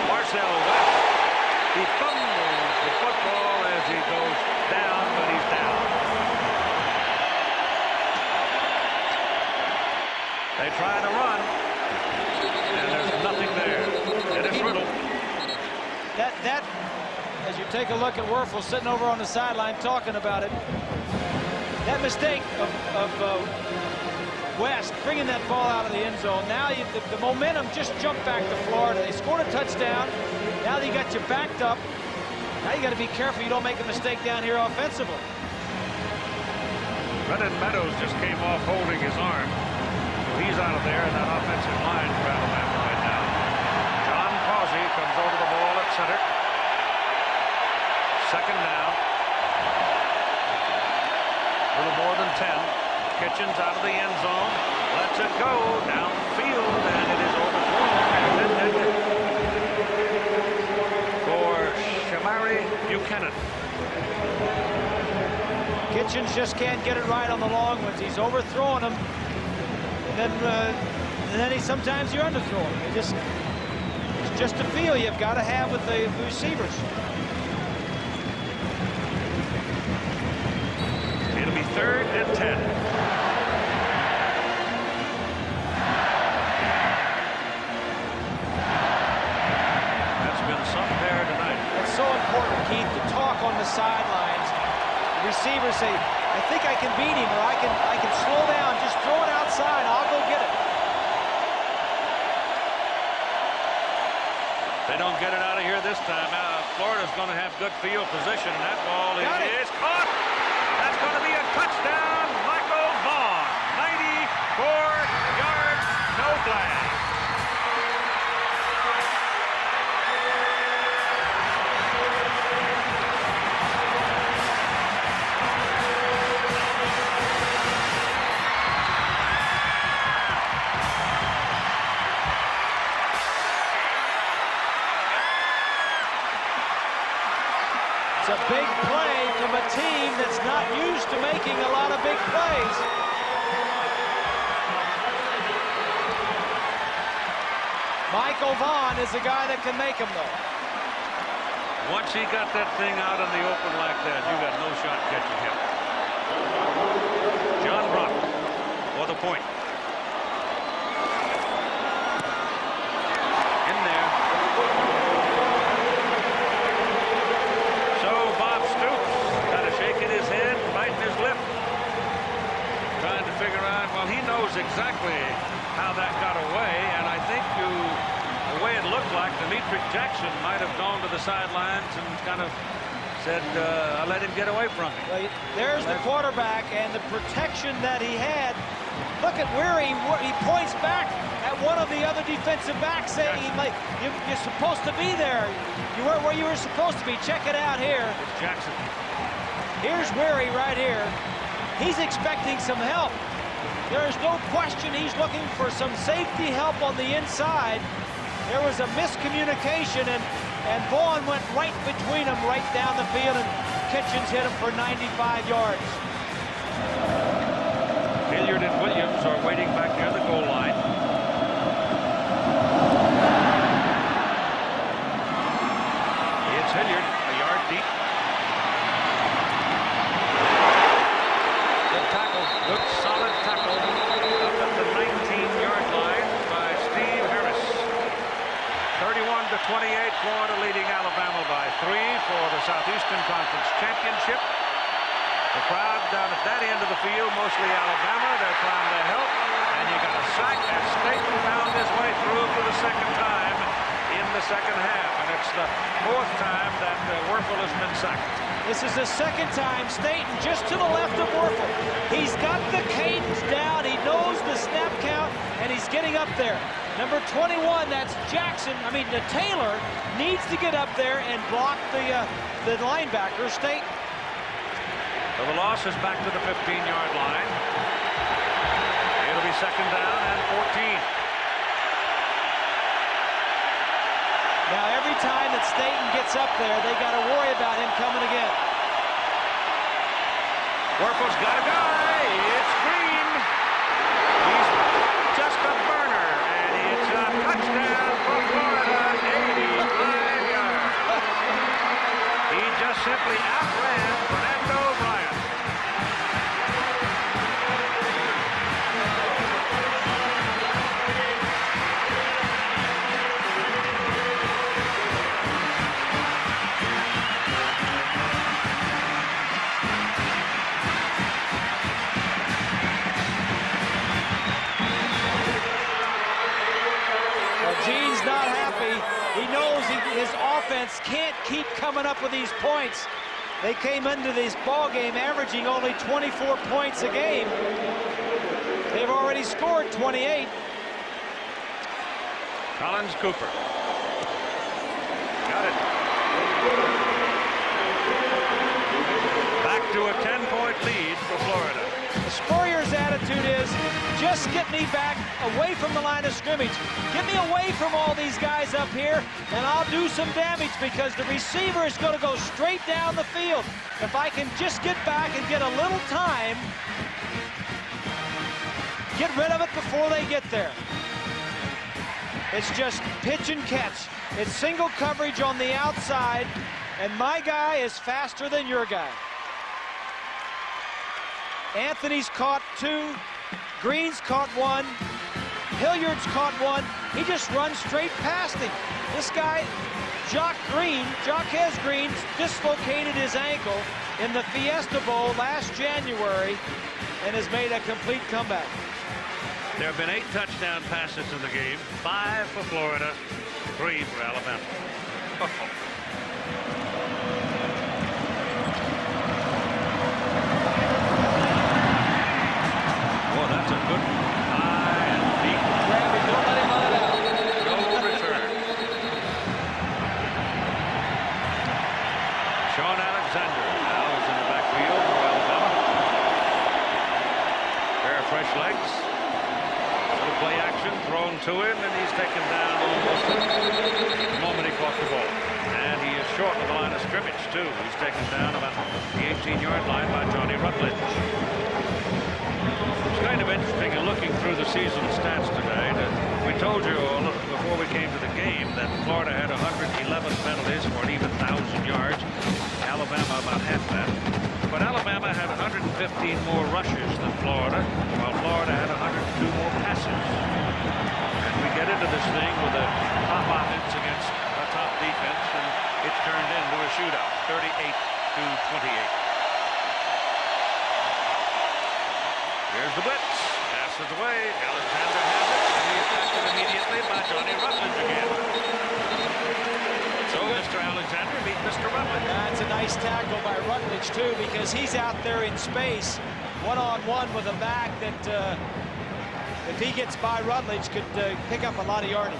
Marcel West. He fumbles the football as he goes down, but he's down. They try to run, and there's nothing there. Dennis Riddle. That, as you take a look at Wuerffel sitting over on the sideline talking about it, that mistake of West bringing that ball out of the end zone. Now the momentum just jumped back to Florida. They scored a touchdown. Now they got you backed up. Now you got to be careful you don't make a mistake down here offensively. Brendan Meadows just came off holding his arm. So he's out of there in that offensive line for Alabama right now. John Causey comes over the ball at center. 2nd down. A little more than 10. Kitchens out of the end zone. Lets it go downfield, and it is overthrown. For Shamari Buchanan. Kitchens just can't get it right on the long ones. He's overthrowing them. And then sometimes you're underthrowing. It's just a feel you've got to have with the receivers. It'll be 3rd and 10. That's been some pair tonight. It's so important, Keith, to talk on the sidelines. The receivers say, I think I can beat him, or I can slow down, just throw it outside, I'll go get it. They don't get it out of here this time. Florida's going to have good field position, and that ball is caught. going to be a touchdown. Michael Vaughn, 94 yards, no flag. It's a big play from a team that's not used to making a lot of big plays. Michael Vaughn is the guy that can make them, though. Once he got that thing out in the open like that, you got no shot catching him. John Brock for the point. In there. Shaking his head, biting his lip, trying to figure out. Well, he knows exactly how that got away, and I think the way it looked like, Demetric Jackson might have gone to the sidelines and kind of said, "I let him get away from me." Well, there's the quarterback and the protection that he had. Look at where he points back at one of the other defensive backs, saying, "You're supposed to be there. You weren't where you were supposed to be." Check it out here. It's Jackson. Here's Weary right here. He's expecting some help. There is no question he's looking for some safety help on the inside. There was a miscommunication, and Vaughn went right between them, right down the field, and Kitchens hit him for 95 yards. Hilliard and Williams are waiting back near the goal line. It's Hilliard, a yard deep. Good solid tackle up at the 19-yard line by Steve Harris. 31-28, Florida leading Alabama by 3 for the Southeastern Conference Championship. The crowd down at that end of the field, mostly Alabama, they're trying to help. And you got a sack as Staten found his way through for the second time in the second half. And it's the 4th time that Wuerffel has been sacked. This is the second time. Staten just to the left of Wuerffel. He's got the cadence down. He knows the snap count, and he's getting up there. Number 21, that's Jackson. The Taylor needs to get up there and block the linebacker, Staten. So the loss is back to the 15-yard line. It'll be second down and 14. Now, every time that Staten gets up there, they got to worry about him coming again. Wuerffel's got a guy. It's Green. He's just a burner, and it's a touchdown for Florida, 85 yards. He just simply outran Fernando Bryant. Gene's not happy. He knows his offense can't keep coming up with these points. They came into this ball game averaging only 24 points a game. They've already scored 28. Collins Cooper. Got it. Back to a 10-point lead for Florida. The Spurrier's attitude is, just get me back away from the line of scrimmage. Get me away from all these guys up here, and I'll do some damage, because the receiver is going to go straight down the field. If I can just get back and get a little time, get rid of it before they get there. It's just pitch and catch. It's single coverage on the outside, and my guy is faster than your guy. Anthony's caught 2. Green's caught 1. Hilliard's caught 1. He just runs straight past him. This guy, Jaquez Green, dislocated his ankle in the Fiesta Bowl last January and has made a complete comeback. There have been 8 touchdown passes in the game. 5 for Florida, 3 for Alabama. loose legs. Little play action thrown to him, and he's taken down almost the moment he caught the ball. And he is short of the line of scrimmage, too. He's taken down about the 18-yard line by Johnny Rutledge. It's kind of interesting in looking through the season stats today. We told you before we came to the game that Florida had 111 penalties for an even 1,000 yards. Alabama about half that. But Alabama had 115 more rushes than Florida, while Florida had 102 more passes. And we get into this thing with a top offense against a top defense, and it's turned into a shootout, 38-28. Here's the blitz. Passes away. Alexander has it, and he's tackled immediately by Johnny Rutledge again. So Mr. Alexander beat Mr. Rutledge. That's a nice tackle by Rutledge, too, because he's out there in space, one-on-one with a back that, if he gets by Rutledge, could pick up a lot of yardage.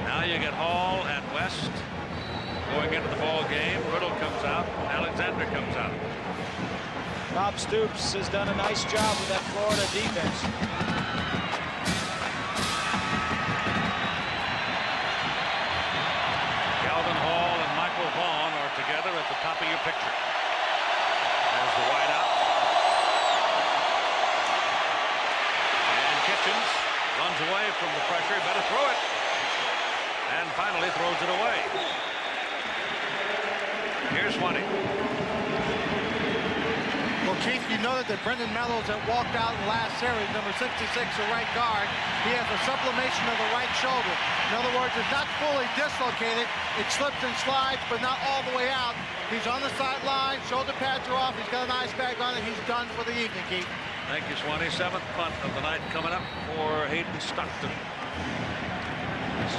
Now you get Hall and West going into the ball game. Riddle comes out. Alexander comes out. Bob Stoops has done a nice job with that Florida defense. Calvin Hall and Michael Vaughn are together at the top of your picture. There's the wide out. And Kitchens runs away from the pressure. Better throw it. And finally throws it away. Here's Swanee. Well, Keith, you noted that Brendan Mellows that walked out in the last series, number 66, the right guard. He has a sublimation of the right shoulder. In other words, it's not fully dislocated. It slips and slides, but not all the way out. He's on the sideline. Shoulder pads are off. He's got an ice bag on it. He's done for the evening, Keith. Thank you, Swanee. 7th punt of the night coming up for Hayden Stockton.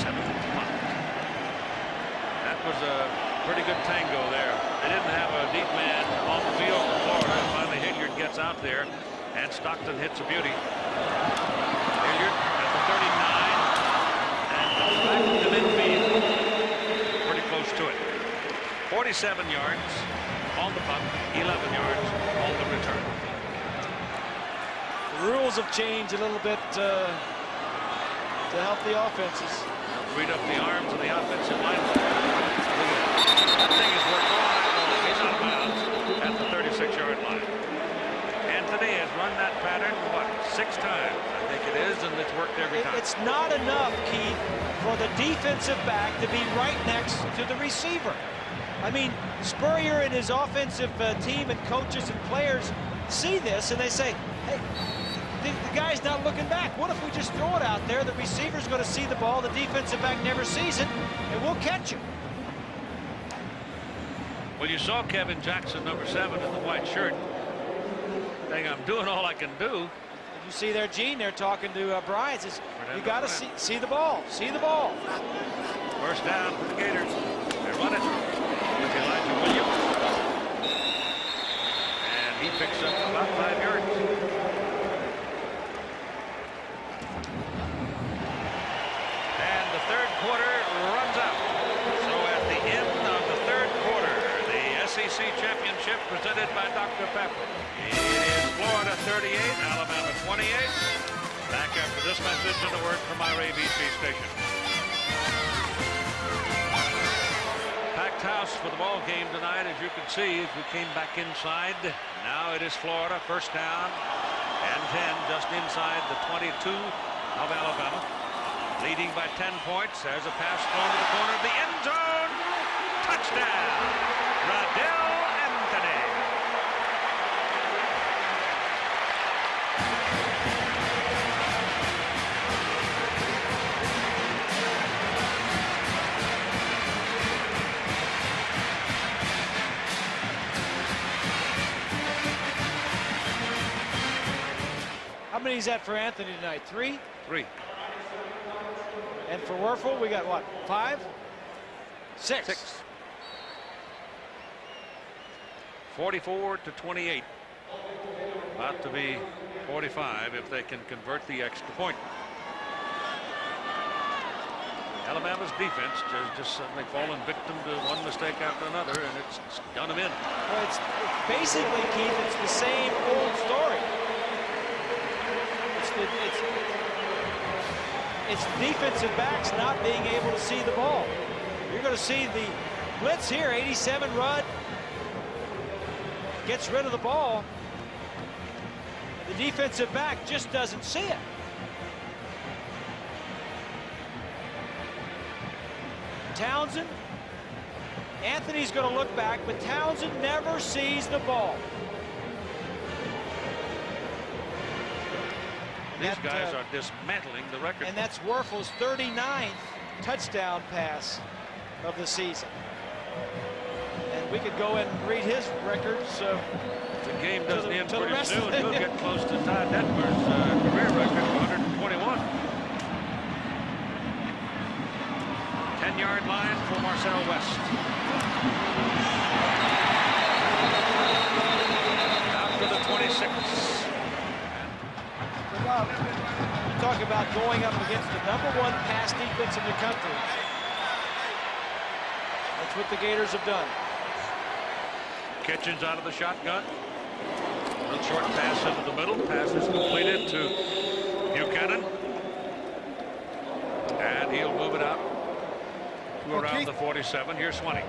7th punt. That was a pretty good tango there. They didn't have a deep man on the field for Florida. And finally, Hilliard gets out there, and Stockton hits a beauty. Hilliard at the 39, and back to midfield. Pretty close to it. 47 yards on the punt, 11 yards on the return. The rules have changed a little bit to help the offenses. Freed up the arms of the offensive lineman. That thing is worked all night long. He's out of bounds at the 36-yard line. Anthony has run that pattern, what, 6 times, I think it is, and it's worked every time. It's not enough, Keith, for the defensive back to be right next to the receiver. I mean, Spurrier and his offensive team and coaches and players see this, and they say, hey, the guy's not looking back. What if we just throw it out there? The receiver's going to see the ball, the defensive back never sees it, and we'll catch him. Well, you saw Kevin Jackson, number 7, in the white shirt, saying, I'm doing all I can do. You see there, Gene, they're talking to Brian. Says, you got to see the ball. See the ball. First down for the Gators. They run it with Elijah Williams. And he picks up about 5 yards. And the third quarter runs out. So at the end of the third quarter, the SEC championship presented by Dr. Pepper. It is Florida 38, Alabama 28. Back after this message and a word from our ABC station. Packed house for the ball game tonight, as you can see, as we came back inside. Now it is Florida, first down and 10, just inside the 22 of Alabama. Leading by 10 points. There's a pass thrown to the corner of the end zone. Touchdown, Riddle Anthony. How many is that for Anthony tonight? 3? 3. And for Wuerffel, we got what? 5? 6. 44-28. About to be 45 if they can convert the extra point. Alabama's defense has just suddenly fallen victim to one mistake after another, and it's done them in. Well, it's basically, Keith, it's the same old story. it's defensive backs not being able to see the ball. You're going to see the blitz here. 87 Rudd gets rid of the ball. The defensive back just doesn't see it. Townsend. Anthony's going to look back, but Townsend never sees the ball. These guys are dismantling the record. And that's Wuerffel's 39th touchdown pass of the season. And we could go and read his records. The game doesn't end pretty soon. He'll get close to Todd Detmer's career record of 121. 10-yard line for Marcel West. Out to the 26. Talk about going up against the #1 pass defense in the country. That's what the Gators have done. Kitchens out of the shotgun. Little short pass into the middle. Pass is completed to Buchanan. And he'll move it out to around the 47. Here's Swanee.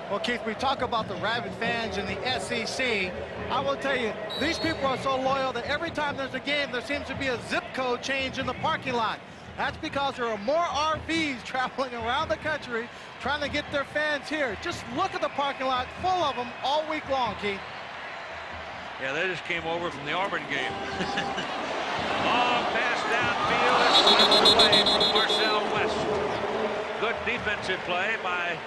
Well, Keith, we talk about the rabid fans in the SEC. I will tell you, these people are so loyal that every time there's a game, there seems to be a zip code change in the parking lot. That's because there are more RVs traveling around the country trying to get their fans here. Just look at the parking lot, full of them all week long, Keith. Yeah, they just came over from the Auburn game. Long pass downfield is swept away from Marcel West. Good defensive play by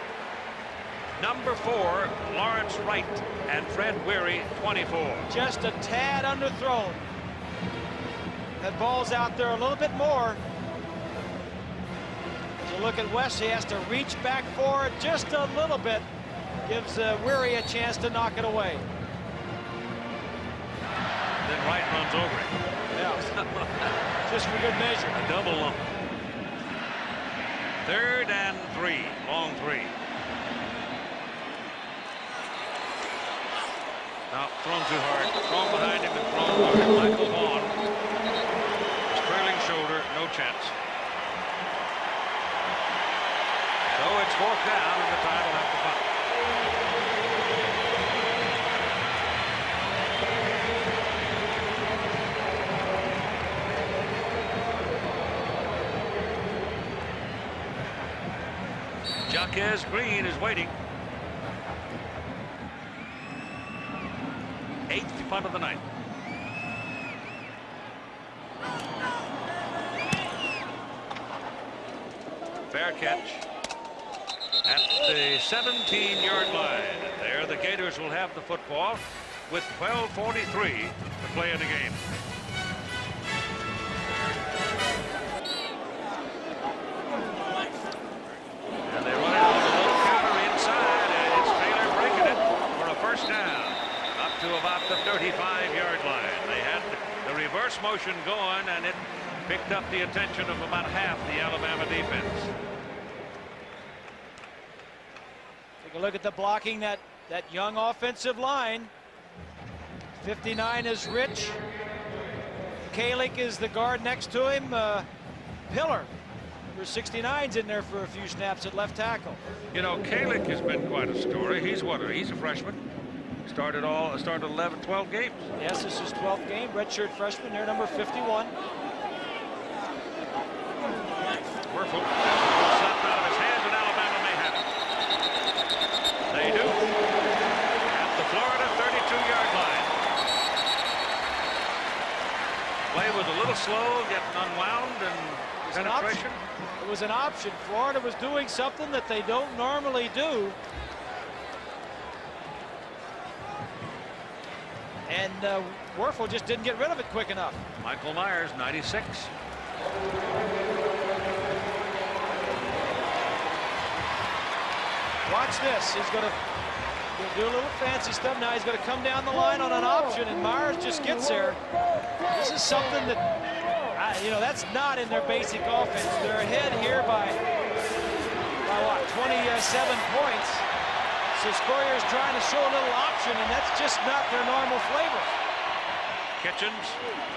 number 4, Lawrence Wright, and Fred Weary, 24. Just a tad underthrown. That ball's out there a little bit more. As you look at West, he has to reach back for it just a little bit. Gives Weary a chance to knock it away. Then Wright runs over it. Yeah. Just for good measure. A double lump. 3rd and 3. Long 3. Now thrown too hard. Thrown behind him and thrown hard. Michael Vaughn. Trailing shoulder. No chance. So it's 4th down and the Tide will have to punt. Jaquez Green is waiting. 8th punt of the night. Fair catch at the 17-yard line. There, the Gators will have the football with 12:43 to play in the game. And they run it on a little counter inside, and it's Taylor breaking it for a first down. Up to about the 35-yard line. They had the reverse motion going, and it picked up the attention of about half the Alabama defense. Take a look at the blocking, that young offensive line. 59 is Rich. Kalick is the guard next to him. Pillar, number 69's in there for a few snaps at left tackle. You know, Kalick has been quite a story. He's a freshman. Started 11, 12 games. Yes, this is 12th game. Redshirt freshman there, number 51. Wuerffel slapped out of his hands, and Alabama may have it. They do. At the Florida 32-yard line. Play was a little slow, getting unwound, and penetration. It was an option. Florida was doing something that they don't normally do. And Wuerffel just didn't get rid of it quick enough. Michael Myers, 96. Watch this. He's going to do a little fancy stuff. Now he's going to come down the line on an option, and Myers just gets there. This is something that, you know, that's not in their basic offense. They're ahead here by what, 27 points. So Spurrier's trying to show a little option, and that's just not their normal flavor. Kitchens,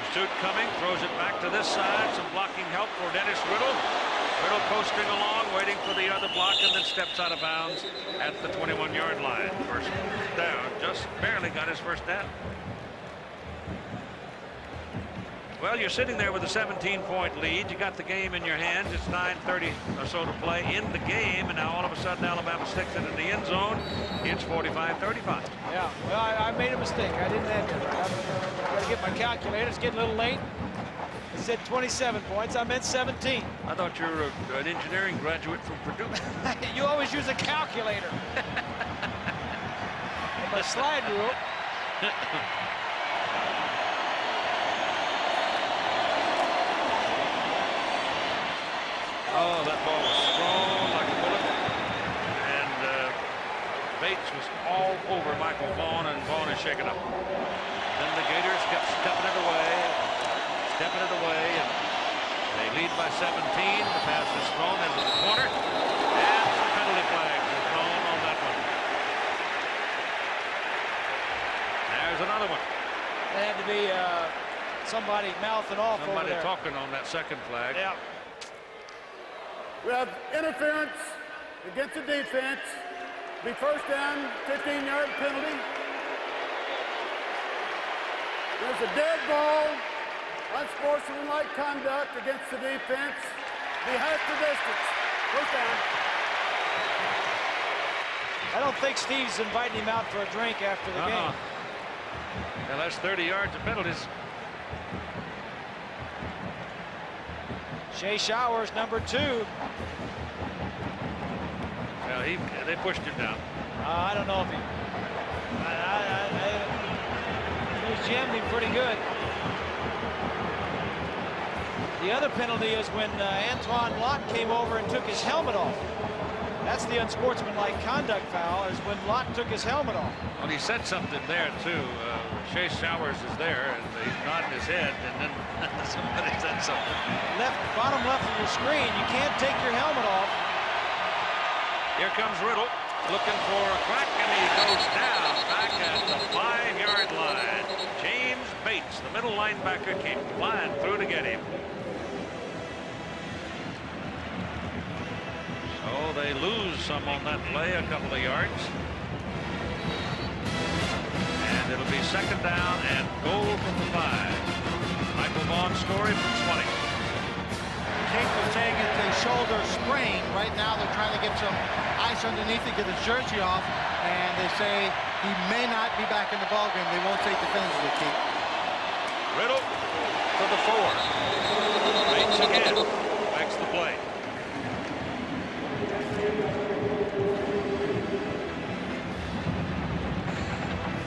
pursuit coming, throws it back to this side. Some blocking help for Dennis Riddle. Riddle coasting along, waiting for the other block, and then steps out of bounds at the 21-yard line. First down, just barely got his first down. Well, you're sitting there with a 17-point lead. You got the game in your hands. It's 9:30 or so to play in the game, and now all of a sudden Alabama sticks it in the end zone. It's 45-35. Yeah, well, I made a mistake. I didn't add that. I've got to get my calculator. It's getting a little late. It said 27 points. I meant 17. I thought you were an engineering graduate from Purdue. You always use a calculator. And my slide rule. Oh, that ball was thrown like a bullet. And Bates was all over Michael Vaughn, and Vaughn is shaken up. Then the Gators kept stepping it away, and they lead by 17. The pass is thrown into the corner, and some penalty flags are thrown on that one. There's another one. There had to be somebody mouthing off over there. Somebody talking on that second flag. Yeah. We have interference against the defense. Be first down, 15-yard penalty. There's a dead ball, unsportsmanlike conduct against the defense. Be half the distance. First down. I don't think Steve's inviting him out for a drink after the game. Well, that's 30 yards of penalties. Shea Showers, number 2. Well, they pushed him down. I don't know if he was jammed him pretty good. The other penalty is when Antoine Lott came over and took his helmet off. That's the unsportsmanlike conduct foul, is when Lott took his helmet off. Well, he said something there, too. Shea Showers is there, and he's nodding his head, and then somebody said something. Bottom left of your screen, you can't take your helmet off. Here comes Riddle, looking for a crack, and he goes down back at the 5-yard line. James Bates, the middle linebacker, came flying through to get him. So they lose some on that play, a couple of yards. And it'll be second down and goal from the 5. Michael Vaughn's story from Swanee. Kate was saying it's a shoulder sprain. Right now they're trying to get some ice underneath to get his jersey off, and they say he may not be back in the ballgame. They won't say definitively, Kate. Riddle to the 4. Bates again. Makes the play.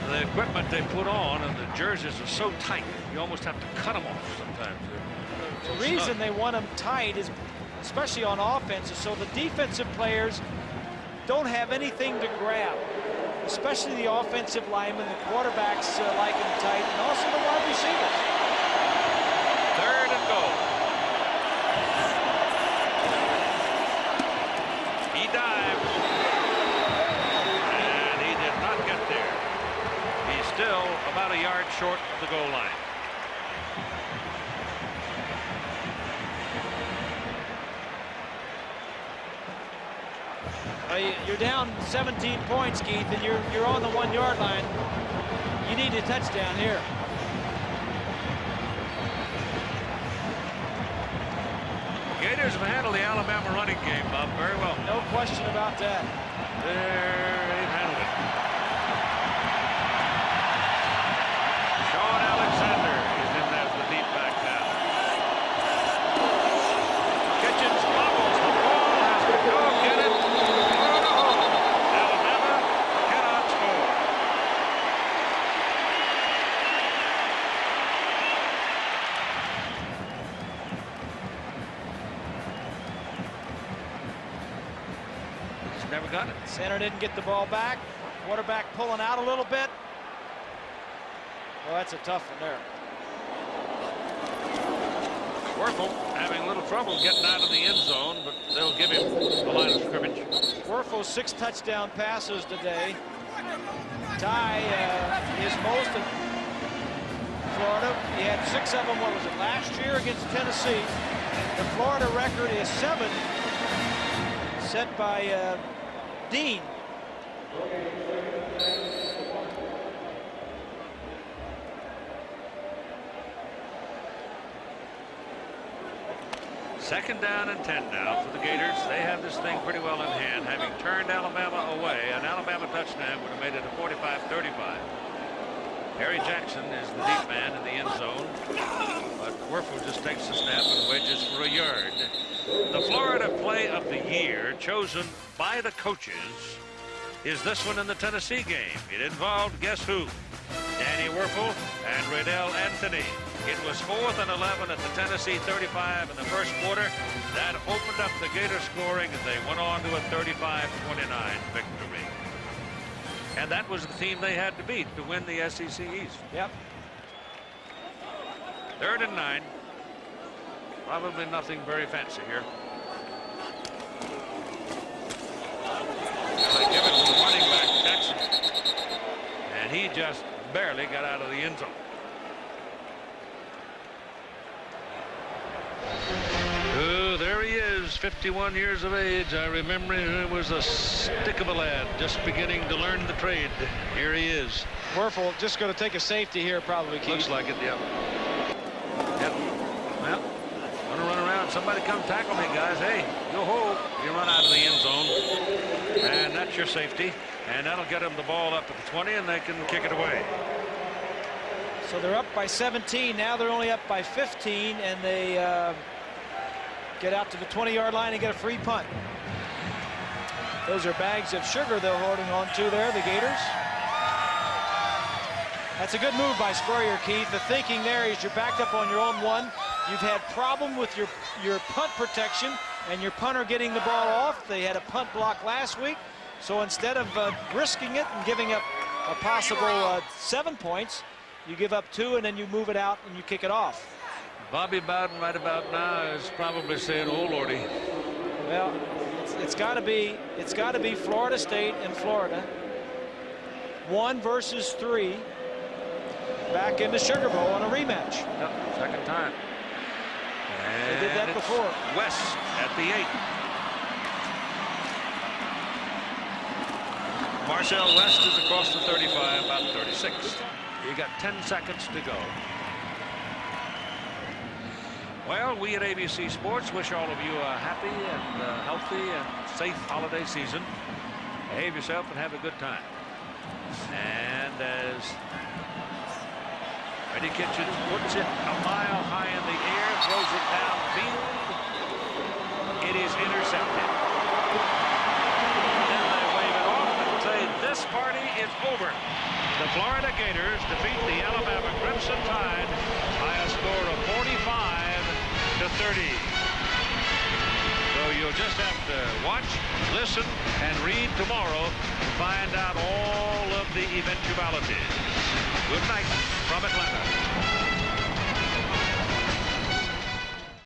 The equipment they put on and the jerseys are so tight, you almost have to cut them off sometimes. The reason they want them tight is, especially on offense, is so the defensive players don't have anything to grab, especially the offensive linemen, the quarterbacks like them tight, and also the wide receivers. Third and goal. He dives, and he did not get there. He's still about a yard short of the goal line. You're down 17 points, Keith, and you're on the 1-yard line. You need a touchdown here. Gators have handled the Alabama running game, Bob, very well. No question about that. They've handled it. Sean Alexander is in as the deep back now. Kitchens bobbles. The ball has to go get it. Alabama cannot score. He's never got it. Center didn't get the ball back. Quarterback pulling out a little bit. Well, that's a tough one there. Wuerffel having a little trouble getting out of the end zone, but they'll give him the line of scrimmage. Wuerffel 6 touchdown passes today. Ty is most of Florida. He had 6 of them, what was it, last year against Tennessee. The Florida record is 7, set by Dean. Second down and 10 now for the Gators. They have this thing pretty well in hand, having turned Alabama away. An Alabama touchdown would have made it a 45-35. Harry Jackson is the deep man in the end zone, but Wuerffel just takes the snap and wedges for a yard. The Florida play of the year, chosen by the coaches, is this one in the Tennessee game. It involved, guess who? Danny Wuerffel and Riddle Anthony. It was 4th and 11 at the Tennessee 35 in the first quarter. That opened up the Gators scoring, and they went on to a 35-29 victory. And that was the team they had to beat to win the SEC East. Yep. 3rd and 9. Probably nothing very fancy here. They give it to the running back, Jackson. And he just barely got out of the end zone. Oh, there he is, 51 years of age. I remember he was a stick of a lad, just beginning to learn the trade. Here he is. Wuerffel just going to take a safety here, probably, Keith. Looks like it, yep. Yep. Well, want to run around. Somebody come tackle me, guys. Hey, yo ho. You run out of the end zone. And that's your safety. And that'll get them the ball up at the 20, and they can kick it away. So they're up by 17. Now they're only up by 15, and they get out to the 20-yard line and get a free punt. Those are bags of sugar they're holding on to there, the Gators. That's a good move by Spurrier, Keith. The thinking there is you're backed up on your own 1. You've had problem with your punt protection and your punter getting the ball off. They had a punt block last week. So instead of risking it and giving up a possible 7 points, you give up 2 and then you move it out and you kick it off. Bobby Bowden right about now is probably saying, "Oh Lordy." Well, it's got to be Florida State and Florida. 1 versus 3. Back in the Sugar Bowl on a rematch. Yep, second time. And they did that before. West at the 8. Marcel West is across the 35, about 36. You got 10 seconds to go. Well, we at ABC Sports wish all of you a happy and healthy and safe holiday season. Behave yourself and have a good time. And as Freddie Kitchens puts it a mile high in the air, throws it downfield, it is intercepted. Then they wave it off and say this party is over. The Florida Gators defeat the Alabama Crimson Tide by a score of 45-30. So you'll just have to watch, listen, and read tomorrow to find out all of the eventualities. Good night from Atlanta.